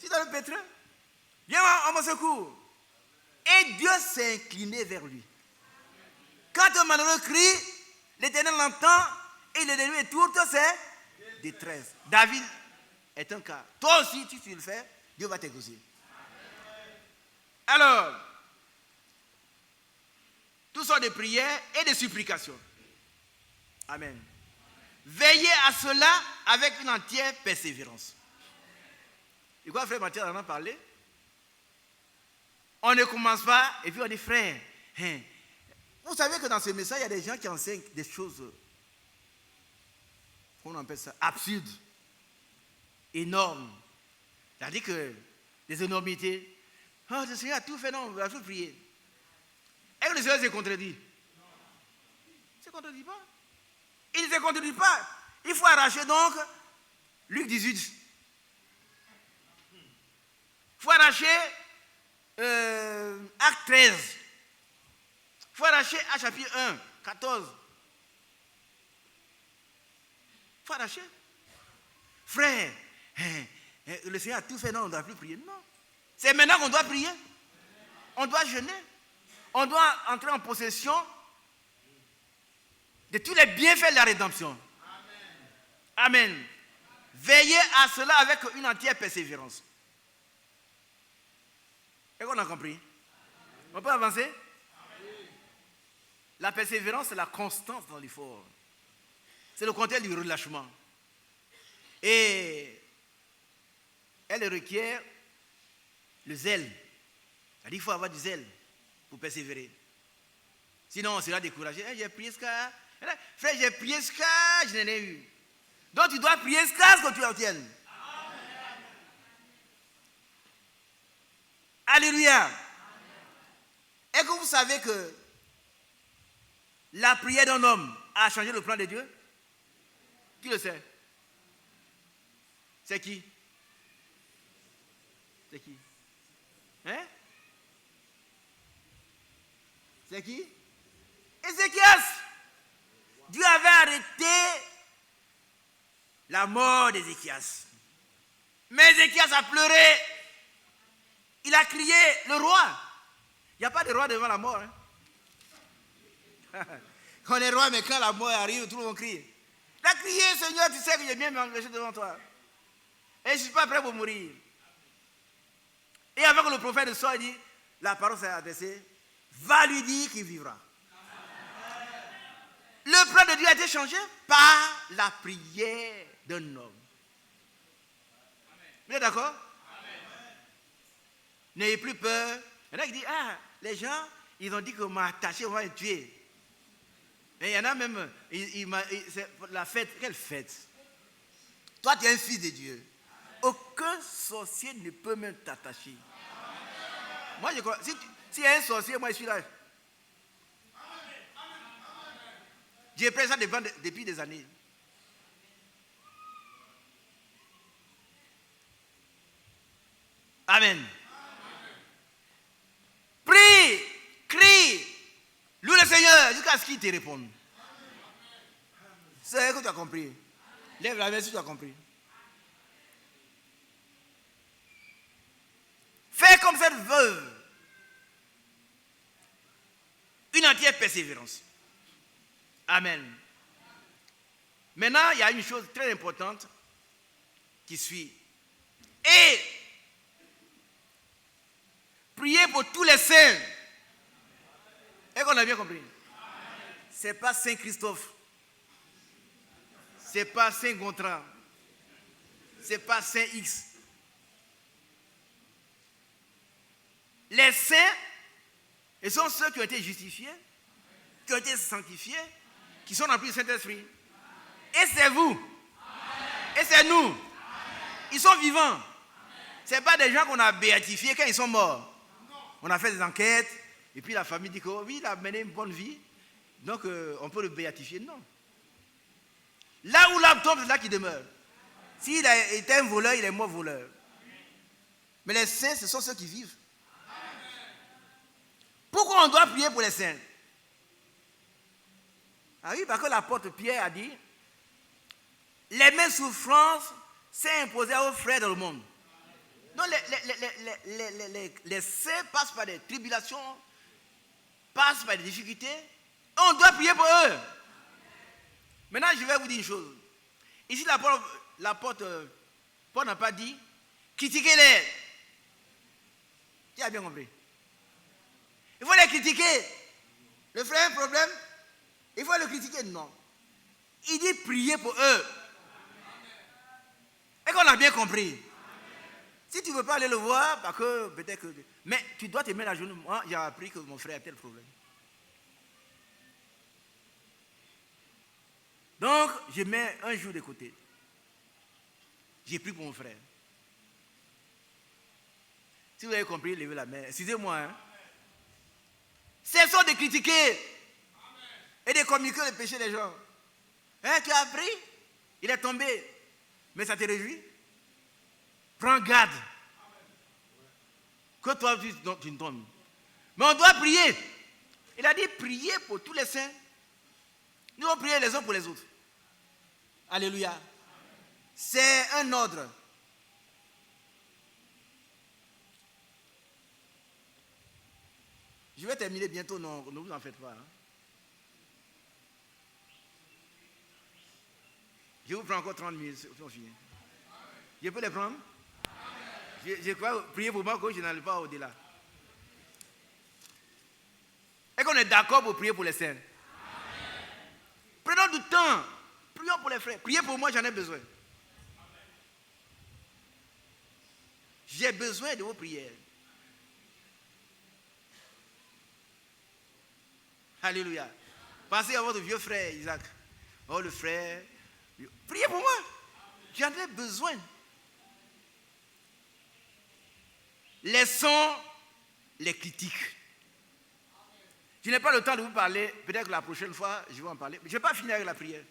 Tu es dans le pétrin? Viens, on me secoue. Et Dieu s'est incliné vers lui. Quand un malheureux crie, l'Éternel l'entend et le lui étourte ses détresse. David est un cas. Toi aussi, si tu le fais, Dieu va t'exaucer. Alors, tout sortes de prières et de supplications. Amen. Veillez à cela avec une entière persévérance. Et quoi, frère Mathieu en a parlé? On ne commence pas et puis on dit, frère, vous savez que dans ce message, il y a des gens qui enseignent des choses, comment on appelle ça, absurdes, énormes. C'est-à-dire que des énormités. Oh, le Seigneur a tout fait, non, on va tout prier. Est-ce que le Seigneur se contredit? Il ne se contredit pas. Il ne se contredit pas. Il faut arracher donc Luc 18. Il faut arracher Acte 13. Il faut arracher à chapitre 1, 14. Il faut arracher. Frère, le Seigneur a tout fait, non, on ne doit plus prier. Non. C'est maintenant qu'on doit prier. On doit jeûner. On doit entrer en possession de tous les bienfaits de la rédemption. Amen. Amen. Veillez à cela avec une entière persévérance. Est-ce qu'on a compris? On peut avancer? La persévérance, c'est la constance dans l'effort. C'est le contraire du relâchement. Et elle requiert le zèle. C'est-à-dire qu'il faut avoir du zèle pour persévérer. Sinon, on sera découragé. J'ai prié ce cas. Frère, j'ai prié ce cas, je n'en ai eu. Donc, tu dois prier ce cas, ce que tu obtiennes. Alléluia. Est-ce que vous savez que la prière d'un homme a changé le plan de Dieu? Qui le sait? C'est qui? C'est qui? Hein? C'est qui? Ézéchias. Dieu avait arrêté la mort d'Ézéchias. Mais Ézéchias a pleuré. Il a crié, le roi. Il n'y a pas de roi devant la mort. Hein? On est roi, mais quand la mort arrive, tout le monde crie. Il a crié, Seigneur, tu sais que j'ai bien m'engager devant toi. Et je ne suis pas prêt pour mourir. Et avant que le prophète sorte, il dit, la parole s'est adressée, va lui dire qu'il vivra. Le plan de Dieu a été changé par la prière d'un homme. Vous êtes d'accord? N'ayez plus peur. Il y en a qui disent, ah, les gens, ils ont dit qu'on m'a attaché, on va me tuer. Et il y en a même, la fête, quelle fête? Toi, tu es un fils de Dieu. Aucun sorcier ne peut même t'attacher. Moi, je crois, si y a un sorcier, moi, je suis là. J'ai pris ça depuis des années. Amen. Prie, crie, loue le Seigneur jusqu'à ce qu'il te réponde. C'est ce que tu as compris. Lève la main si tu as compris. Fais comme cette veuve. Une entière persévérance. Amen. Maintenant, il y a une chose très importante qui suit. Et priez pour tous les saints. Est-ce qu'on a bien compris? Ce n'est pas Saint Christophe. Ce n'est pas Saint Gontran. Ce n'est pas Saint X. Les saints, ce sont ceux qui ont été justifiés, qui ont été sanctifiés, qui sont remplis du Saint-Esprit. Et c'est vous. Et c'est nous. Ils sont vivants. Ce n'est pas des gens qu'on a béatifiés quand ils sont morts. On a fait des enquêtes, et puis la famille dit que oh, oui, il a mené une bonne vie, donc on peut le béatifier. Non. Là où l'âme tombe, c'est là qu'il demeure. S'il a été un voleur, il est mort voleur. Mais les saints, ce sont ceux qui vivent. Pourquoi on doit prier pour les saints? Ah oui, parce que l'apôtre Pierre a dit, les mêmes souffrances s'est imposées aux frères dans le monde. Donc les saints passent par des tribulations, passent par des difficultés. On doit prier pour eux. Maintenant, je vais vous dire une chose. Ici, l'apôtre Paul n'a pas dit critiquez-les. Qui a bien compris? Il faut les critiquer. Le frère a un problème, il faut le critiquer. Non. Il dit prier pour eux. Et qu'on a bien compris. Si tu ne veux pas aller le voir, parce que peut-être que... Mais tu dois te mettre à genoux. Moi, j'ai appris que mon frère a tel problème. Donc, je mets un jour de côté. J'ai pris pour mon frère. Si vous avez compris, levez la main. Excusez-moi. Hein. Cessons de critiquer et de communiquer le péché des gens. Hein, tu as appris, il est tombé. Mais ça te réjouit? Prends garde. Que toi, tu tombes. Mais on doit prier. Il a dit prier pour tous les saints. Nous allons prier les uns pour les autres. Alléluia. C'est un ordre. Je vais terminer bientôt, non, ne vous en faites pas. Hein. Je vous prends encore 30 minutes pour finir. Je peux les prendre? Je crois prier pour moi que je n'allais pas au-delà. Est-ce qu'on est d'accord pour prier pour les saints? Prenons du temps. Prions pour les frères. Priez pour moi, j'en ai besoin. J'ai besoin de vos prières. Alléluia. Pensez à votre vieux frère Isaac. Oh, le frère. Priez pour moi. J'en ai besoin. Laissons les critiques. Je n'ai pas le temps de vous parler. Peut-être que la prochaine fois, je vais en parler. Mais je ne vais pas finir avec la prière.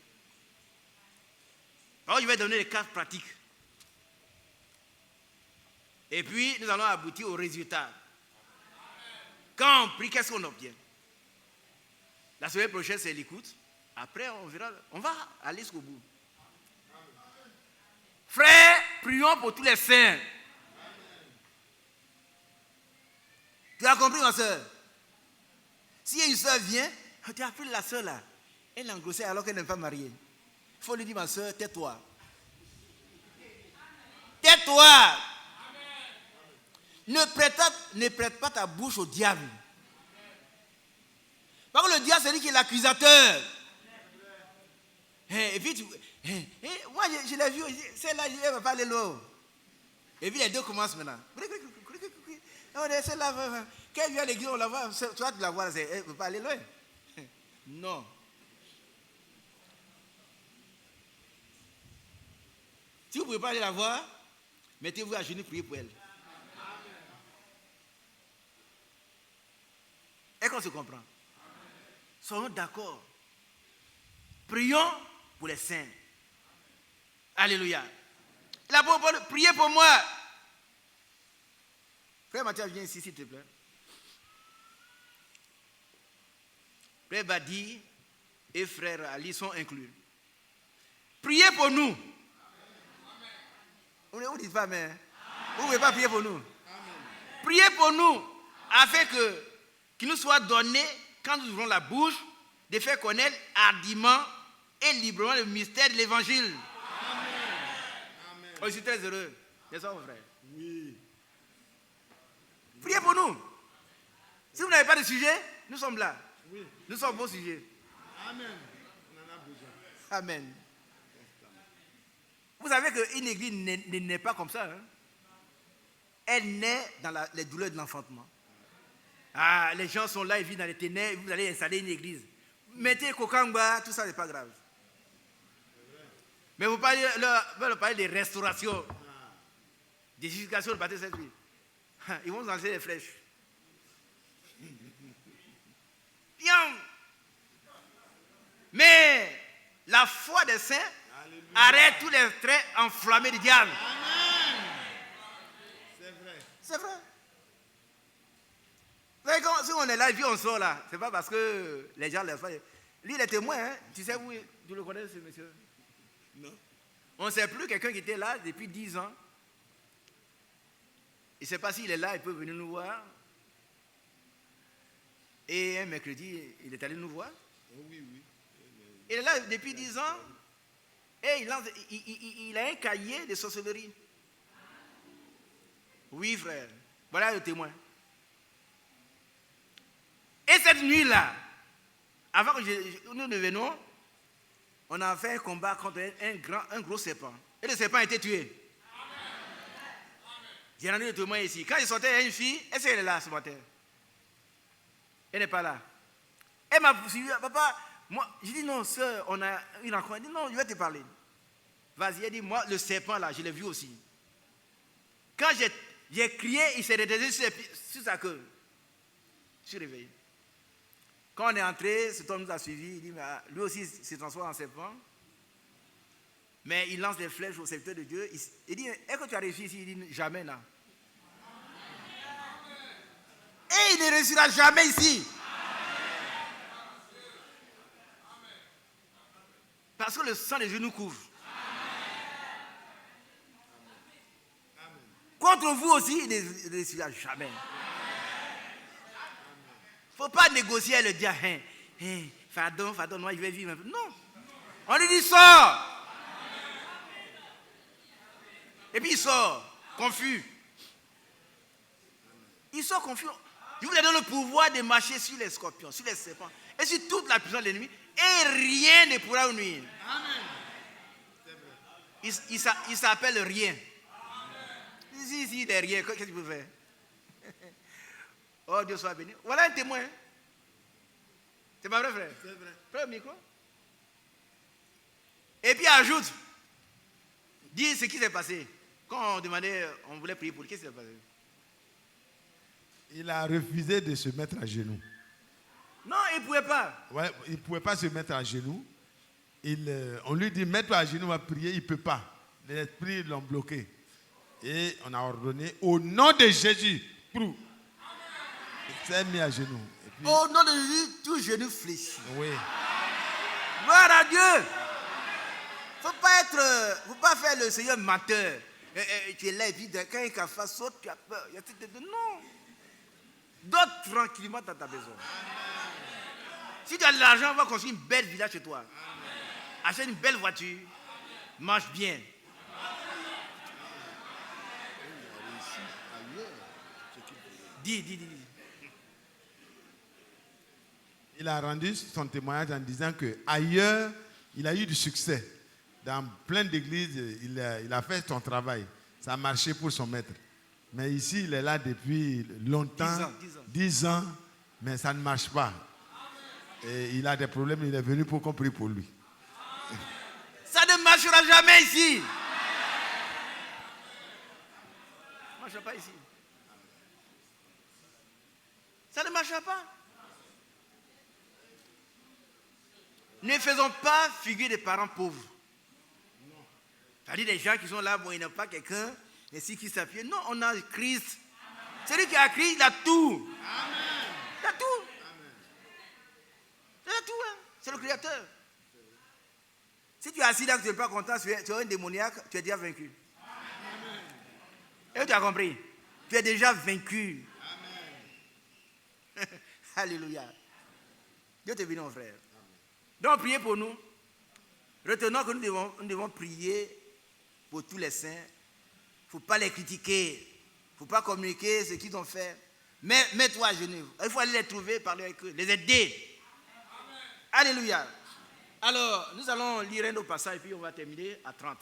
Alors, je vais donner des cas pratiques. Et puis, nous allons aboutir au résultat. Quand on prie, qu'est-ce qu'on obtient? La semaine prochaine, c'est l'écoute. Après, on verra. On va aller jusqu'au bout. Frères, prions pour tous les saints. Tu as compris, ma soeur? Si une soeur vient, tu as appelé la soeur là. Elle est engrossée alors qu'elle n'est pas mariée. Il faut lui dire, ma soeur, tais-toi. Tais-toi. Ne prête pas ta bouche au diable. Parce que le diable, c'est lui qui est l'accusateur. Et puis, moi, je l'ai vu, celle-là, elle ne va pas aller loin. Et puis, les deux commencent maintenant. Celle-là, quand elle vient à l'église, on la voit, toi, tu la vois, elle ne peut pas aller loin. Non. Si vous ne pouvez pas aller la voir, mettez-vous à genoux, priez pour elle. Est-ce qu'on se comprend? Soyons d'accord. Prions pour les saints. Alléluia. Priez pour moi. Frère Mathieu, viens ici, s'il te plaît. Frère Badi et frère Ali sont inclus. Priez pour nous. Vous ne dites pas, mais vous ne pouvez pas prier pour nous. Priez pour nous, afin qu'il nous soit donné, quand nous ouvrons la bouche, de faire connaître hardiment et librement le mystère de l'évangile. Amen. Oh, je suis très heureux. N'est-ce pas, mon frère? Oui. Priez pour nous. Si vous n'avez pas de sujet, nous sommes là. Oui. Nous sommes bons sujets. Amen. On en a besoin. Amen. Vous savez qu'une église ne naît pas comme ça. Hein? Elle naît dans les douleurs de l'enfantement. Ah, les gens sont là, ils vivent dans les ténèbres, vous allez installer une église. Mettez Kokangba, tout ça, c'est pas grave. Mais vous parlez de restauration, d'éducation de bâtir cette vie. Ils vont vous lancer des flèches. Mais la foi des saints arrête tous les traits enflammés du diable. Amen. C'est vrai. C'est vrai. Vous savez, si on est là et puis on sort là, c'est pas parce que les gens le font. Lui, il est témoin, hein? Tu sais où tu le connais, ce monsieur? Non. On ne sait plus, quelqu'un qui était là depuis 10 ans. Il ne sait pas s'il est là, il peut venir nous voir. Et un mercredi, il est allé nous voir. Oh, oui, oui. Il est là depuis 10 ans. Et il a un cahier de sorcellerie. Oui, frère. Voilà le témoin. Et cette nuit-là, avant que nous ne venions, on a fait un combat contre un gros serpent. Et le serpent a été tué. J'ai rendu le témoin ici. Quand il sortait, il y a une fille. Est-ce qu'elle est là ce matin? Elle n'est pas là. Elle m'a poursuivi. Papa, moi, j'ai dit non, soeur, on a une rencontre. Elle dit non, je vais te parler. Vas-y, elle dit, moi, le serpent là, je l'ai vu aussi. Quand j'ai crié, il s'est redressé sur sa queue. Je suis réveillé. Quand on est entré, cet homme nous a suivis. Il dit, mais lui aussi se transforme en serpent. Mais il lance des flèches au serviteur de Dieu. Il dit, est-ce que tu as réussi ici? Il dit, jamais là. Et il ne réussira jamais ici. Parce que le sang de Dieu nous couvre. Contre vous aussi, il ne réussira jamais. Il ne faut pas négocier et le dire, pardon, moi je vais vivre un peu. Non. On lui dit, sors. Et puis il sort, confus. Il sort confus. Je vous ai donné le pouvoir de marcher sur les scorpions, sur les serpents, et sur toute la puissance de l'ennemi, et rien ne pourra vous nuire. Amen. Il s'appelle rien. Si, il est rien, qu'est-ce qu'il peut faire? Oh, Dieu soit béni. Voilà un témoin. C'est pas vrai, frère? C'est vrai. Prends le micro. Et puis ajoute, dis ce qui s'est passé. Quand on demandait, on voulait prier pour lui, qu'est-ce qui s'est passé? Il a refusé de se mettre à genoux. Non, il ne pouvait pas. Ouais, il ne pouvait pas se mettre à genoux. On lui dit, mets-toi à genoux, on va prier. Il ne peut pas. Les esprits l'ont bloqué. Et on a ordonné, au nom de Jésus, il s'est mis à genoux. Puis, au nom de Jésus, tout genou fléchit. Oui. Gloire à Dieu. Faut pas faire le Seigneur menteur. Tu es là et puis quand il fait saute, tu as peur. Non. Dors tranquillement dans ta maison. Si tu as de l'argent, on va construire une belle villa chez toi. Achète une belle voiture. Mange bien. Dis. Il a rendu son témoignage en disant qu'ailleurs, il a eu du succès. Dans plein d'églises, il a fait son travail. Ça a marché pour son maître. Mais ici, il est là depuis longtemps, 10 ans, mais ça ne marche pas. Et il a des problèmes, il est venu pour qu'on prie pour lui. Ça ne marchera jamais ici. Ça ne marchera pas ici. Ça ne marchera pas. Ne faisons pas figure des parents pauvres. C'est-à-dire des gens qui sont là, bon, ils n'ont pas quelqu'un, et si qui s'appuie. Non, on a Christ. Celui qui a Christ, il a tout. Amen. Il a tout. Amen. Il a tout, hein. C'est le Créateur. Si tu es assis là, que tu n'es pas content, tu es un démoniaque, tu es déjà vaincu. Amen. Et tu as compris? Tu es déjà vaincu. Amen. Alléluia. Dieu te bénisse, mon frère. Amen. Donc, priez pour nous. Retenons que nous devons prier pour tous les saints. Il ne faut pas les critiquer. Il ne faut pas communiquer ce qu'ils ont fait. Mais mets-toi à genoux. Il faut aller les trouver, parler avec eux, les aider. Amen. Alléluia. Alors, nous allons lire un autre passage et puis on va terminer à 30.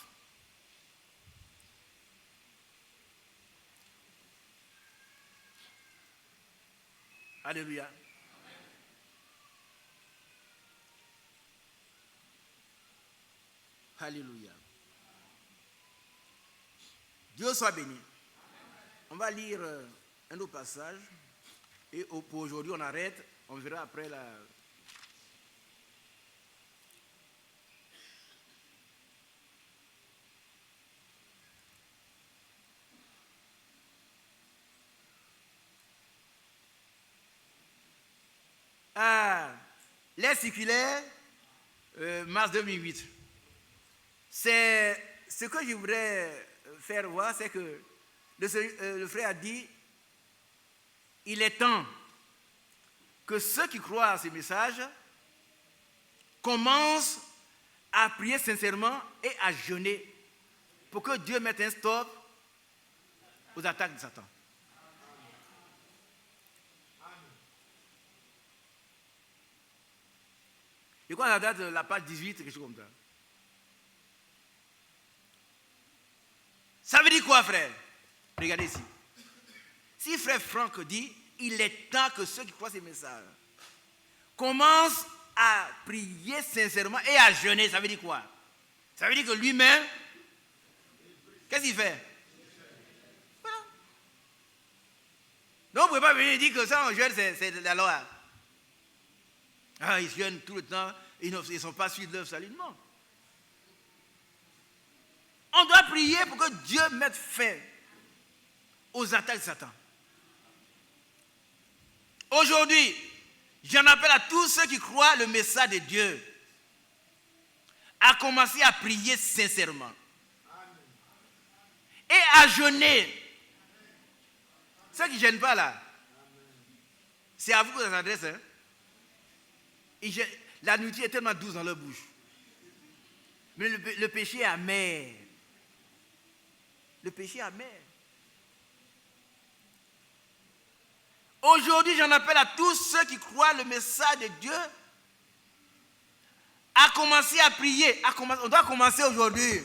Alléluia. Amen. Alléluia. Dieu soit béni. On va lire un autre passage. Et pour aujourd'hui, on arrête. On verra après la... Les circulaires, mars 2008. C'est ce que je voudrais faire voir, c'est que le frère a dit, il est temps que ceux qui croient à ce message commencent à prier sincèrement et à jeûner pour que Dieu mette un stop aux attaques de Satan. Et quoi la date de la page 18, quelque chose comme ça? Ça veut dire quoi, frère? Regardez ici. Si frère Franck dit, il est temps que ceux qui croient ces messages commencent à prier sincèrement et à jeûner, ça veut dire quoi? Ça veut dire que lui-même, qu'est-ce qu'il fait? Voilà. Donc, vous ne pouvez pas venir dire que ça, on jeûne, c'est de la loi. Ah, ils jeûnent tout le temps, ils ne sont pas sûrs de leur salut. Non. On doit prier pour que Dieu mette fin aux attaques de Satan. Aujourd'hui, j'en appelle à tous ceux qui croient le message de Dieu à commencer à prier sincèrement. Et à jeûner. Ceux qui ne jeûnent pas là, c'est à vous que ça s'adresse. Hein? La nourriture est tellement douce dans leur bouche. Mais le péché est amer. Le péché est amer. Aujourd'hui, j'en appelle à tous ceux qui croient le message de Dieu à commencer à prier. On doit commencer aujourd'hui.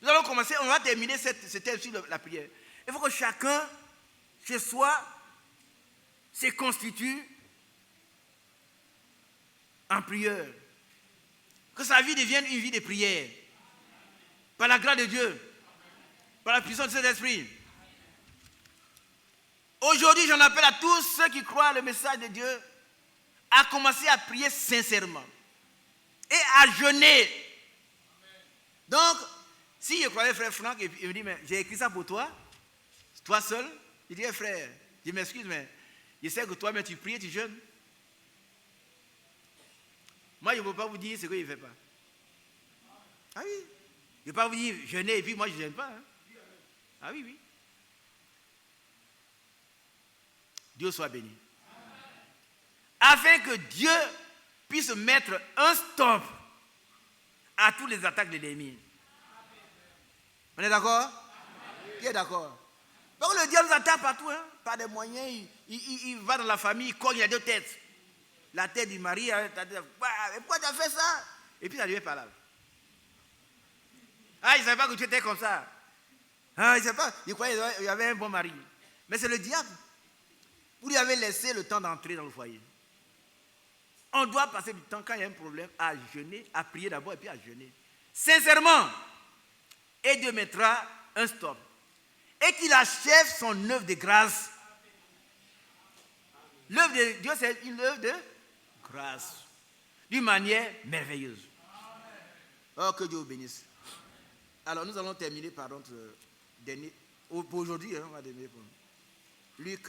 Nous allons commencer, on va terminer ce thème sur la prière. Il faut que chacun, chez soi, se constitue en prière. Que sa vie devienne une vie de prière. Par la grâce de Dieu. Par la puissance de Saint-Esprit. Aujourd'hui, j'en appelle à tous ceux qui croient le message de Dieu à commencer à prier sincèrement. Et à jeûner. Donc, si je croyais frère Franck, et il me dit, mais j'ai écrit ça pour toi, toi seul. Il dit, frère, je m'excuse, mais je sais que toi-même tu pries et tu jeûnes. Moi, je ne peux pas vous dire ce qu'il ne fait pas. Ah oui. Je ne peux pas vous dire jeûner et puis moi, je ne jeûne pas. Hein. Ah oui, oui. Dieu soit béni. Afin que Dieu puisse mettre un stop à toutes les attaques de l'ennemi. On est d'accord? Qui est d'accord? Donc le diable nous attaque partout, hein, par des moyens. Il va dans la famille, il cogne, il a deux têtes. La tête du mari, pourquoi tu as fait ça? Et puis ça devient par là. Ah, il ne savait pas que tu étais comme ça. Ah, il ne savait pas, il croyait qu'il y avait un bon mari. Mais c'est le diable. Vous lui avez laissé le temps d'entrer dans le foyer. On doit passer du temps quand il y a un problème à jeûner, à prier d'abord et puis à jeûner. Sincèrement. Et Dieu mettra un stop. Et qu'il achève son œuvre de grâce. L'œuvre de Dieu, c'est une œuvre de grâce. D'une manière merveilleuse. Oh, que Dieu vous bénisse. Alors, nous allons terminer par notre dernier. Pour aujourd'hui, hein, on va terminer pour Luc.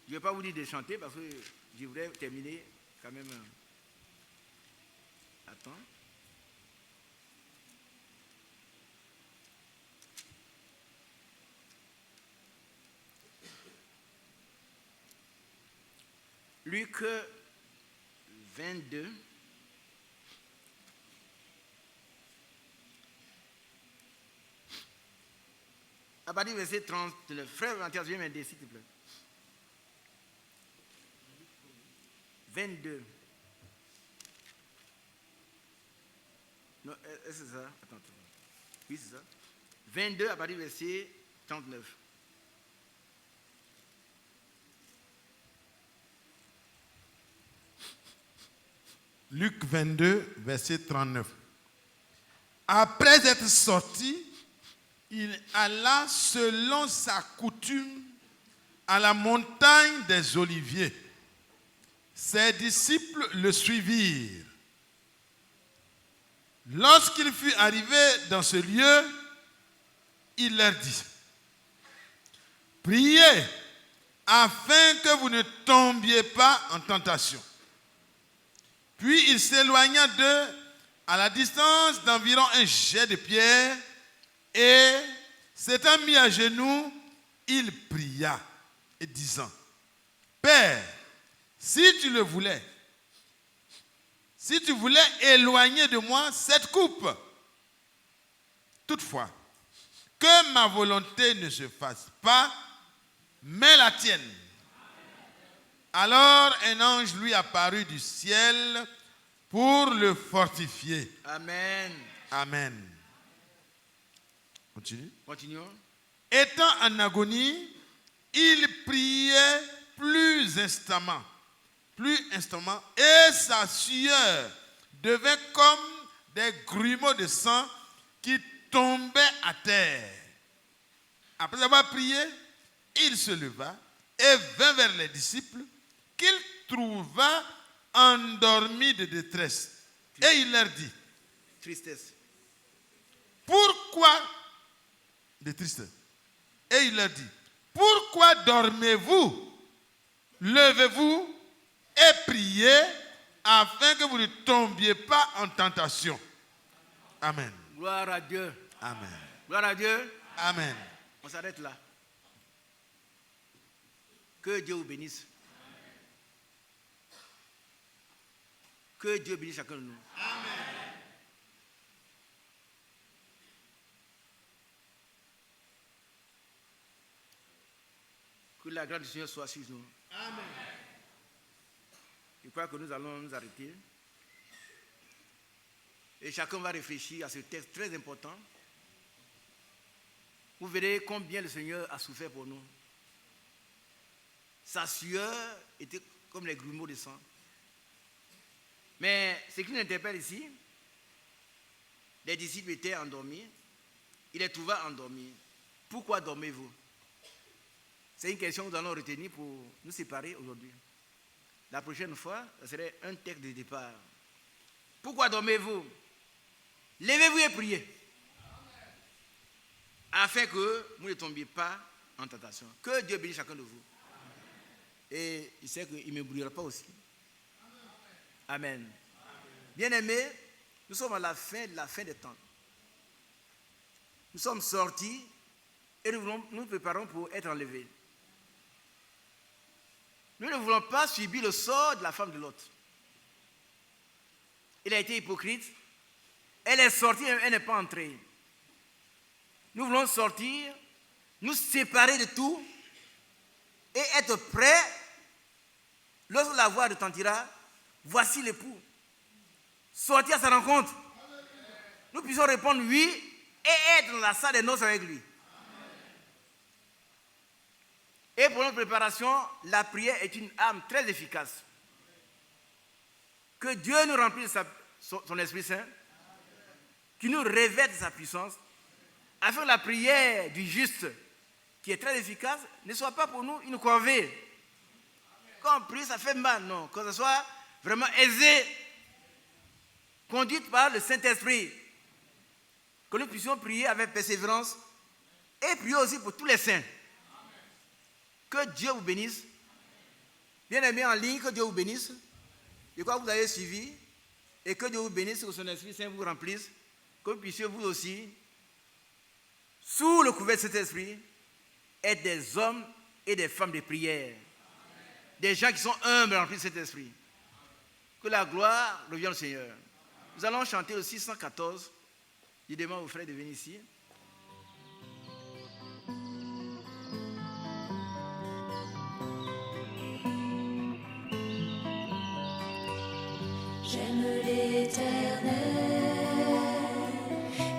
Je ne vais pas vous dire de chanter parce que je voudrais terminer quand même. Attends. Luc 22. À partir du verset 39. Frère Mathias, viens m'aider s'il te plaît. 22. Non, est-ce que c'est ça? Attends. Oui, c'est ça. 22 à partir du verset 39. Luc 22, verset 39. Après être sorti, il alla selon sa coutume à la montagne des Oliviers. Ses disciples le suivirent. Lorsqu'il fut arrivé dans ce lieu, il leur dit: priez afin que vous ne tombiez pas en tentation. Puis il s'éloigna d'eux à la distance d'environ un jet de pierre et, s'étant mis à genoux, il pria et disant: Père, si tu le voulais, si tu voulais éloigner de moi cette coupe, toutefois, que ma volonté ne se fasse pas, mais la tienne. Alors un ange lui apparut du ciel pour le fortifier. Amen. Amen. Continue. Continuons. Étant en agonie, il priait plus instamment, et sa sueur devint comme des grumeaux de sang qui tombaient à terre. Après avoir prié, il se leva et vint vers les disciples qu'il trouva endormis de détresse. Et il leur dit: Tristesse. Pourquoi de tristesse? Et il leur dit: pourquoi dormez-vous? Levez-vous et priez afin que vous ne tombiez pas en tentation. Amen. Gloire à Dieu. Amen. Gloire à Dieu. Amen. On s'arrête là. Que Dieu vous bénisse. Que Dieu bénisse chacun de nous. Amen. Que la grâce du Seigneur soit sur nous. Amen. Je crois que nous allons nous arrêter. Et chacun va réfléchir à ce texte très important. Vous verrez combien le Seigneur a souffert pour nous. Sa sueur était comme les grumeaux de sang. Mais ce qui nous interpelle ici, les disciples étaient endormis. Il les trouva endormis. Pourquoi dormez-vous? C'est une question que nous allons retenir pour nous séparer aujourd'hui. La prochaine fois, ce serait un texte de départ. Pourquoi dormez-vous? Levez-vous et priez. afin que vous ne tombiez pas en tentation. Que Dieu bénisse chacun de vous. Et il sait qu'il ne me brûlera pas aussi. Amen. Bien-aimés, nous sommes à la fin des temps. Nous sommes sortis et nous préparons pour être enlevés. Nous ne voulons pas subir le sort de la femme de l'autre. Il a été hypocrite. Elle est sortie, elle n'est pas entrée. Nous voulons sortir, nous séparer de tout et être prêts. Lorsque la voix retentira, voici l'époux. Sortir à sa rencontre. Nous puissions répondre oui et être dans la salle des noces avec lui. Et pour notre préparation, la prière est une arme très efficace. Que Dieu nous remplisse de son Esprit Saint, qui nous revête de sa puissance, afin que la prière du juste, qui est très efficace, ne soit pas pour nous une corvée. Quand on prie, ça fait mal, non. Que ce soit vraiment aisé, conduite par le Saint-Esprit. Que nous puissions prier avec persévérance et prier aussi pour tous les saints. Que Dieu vous bénisse. Bien-aimés en ligne, que Dieu vous bénisse. Je crois que vous avez suivi. Et que Dieu vous bénisse, que son Esprit Saint vous remplisse. Que vous puissiez vous aussi, sous le couvert de cet esprit, être des hommes et des femmes de prière. Des gens qui sont humbles remplis de cet esprit. Que la gloire revienne au Seigneur. Nous allons chanter le 614. Je demande aux frères de venir ici. J'aime l'Éternel,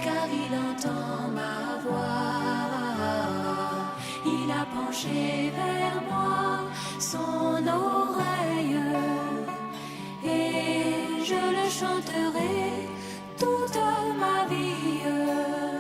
car il entend ma voix. Il a penché vers moi son oreille, et je le chanterai toute ma vie.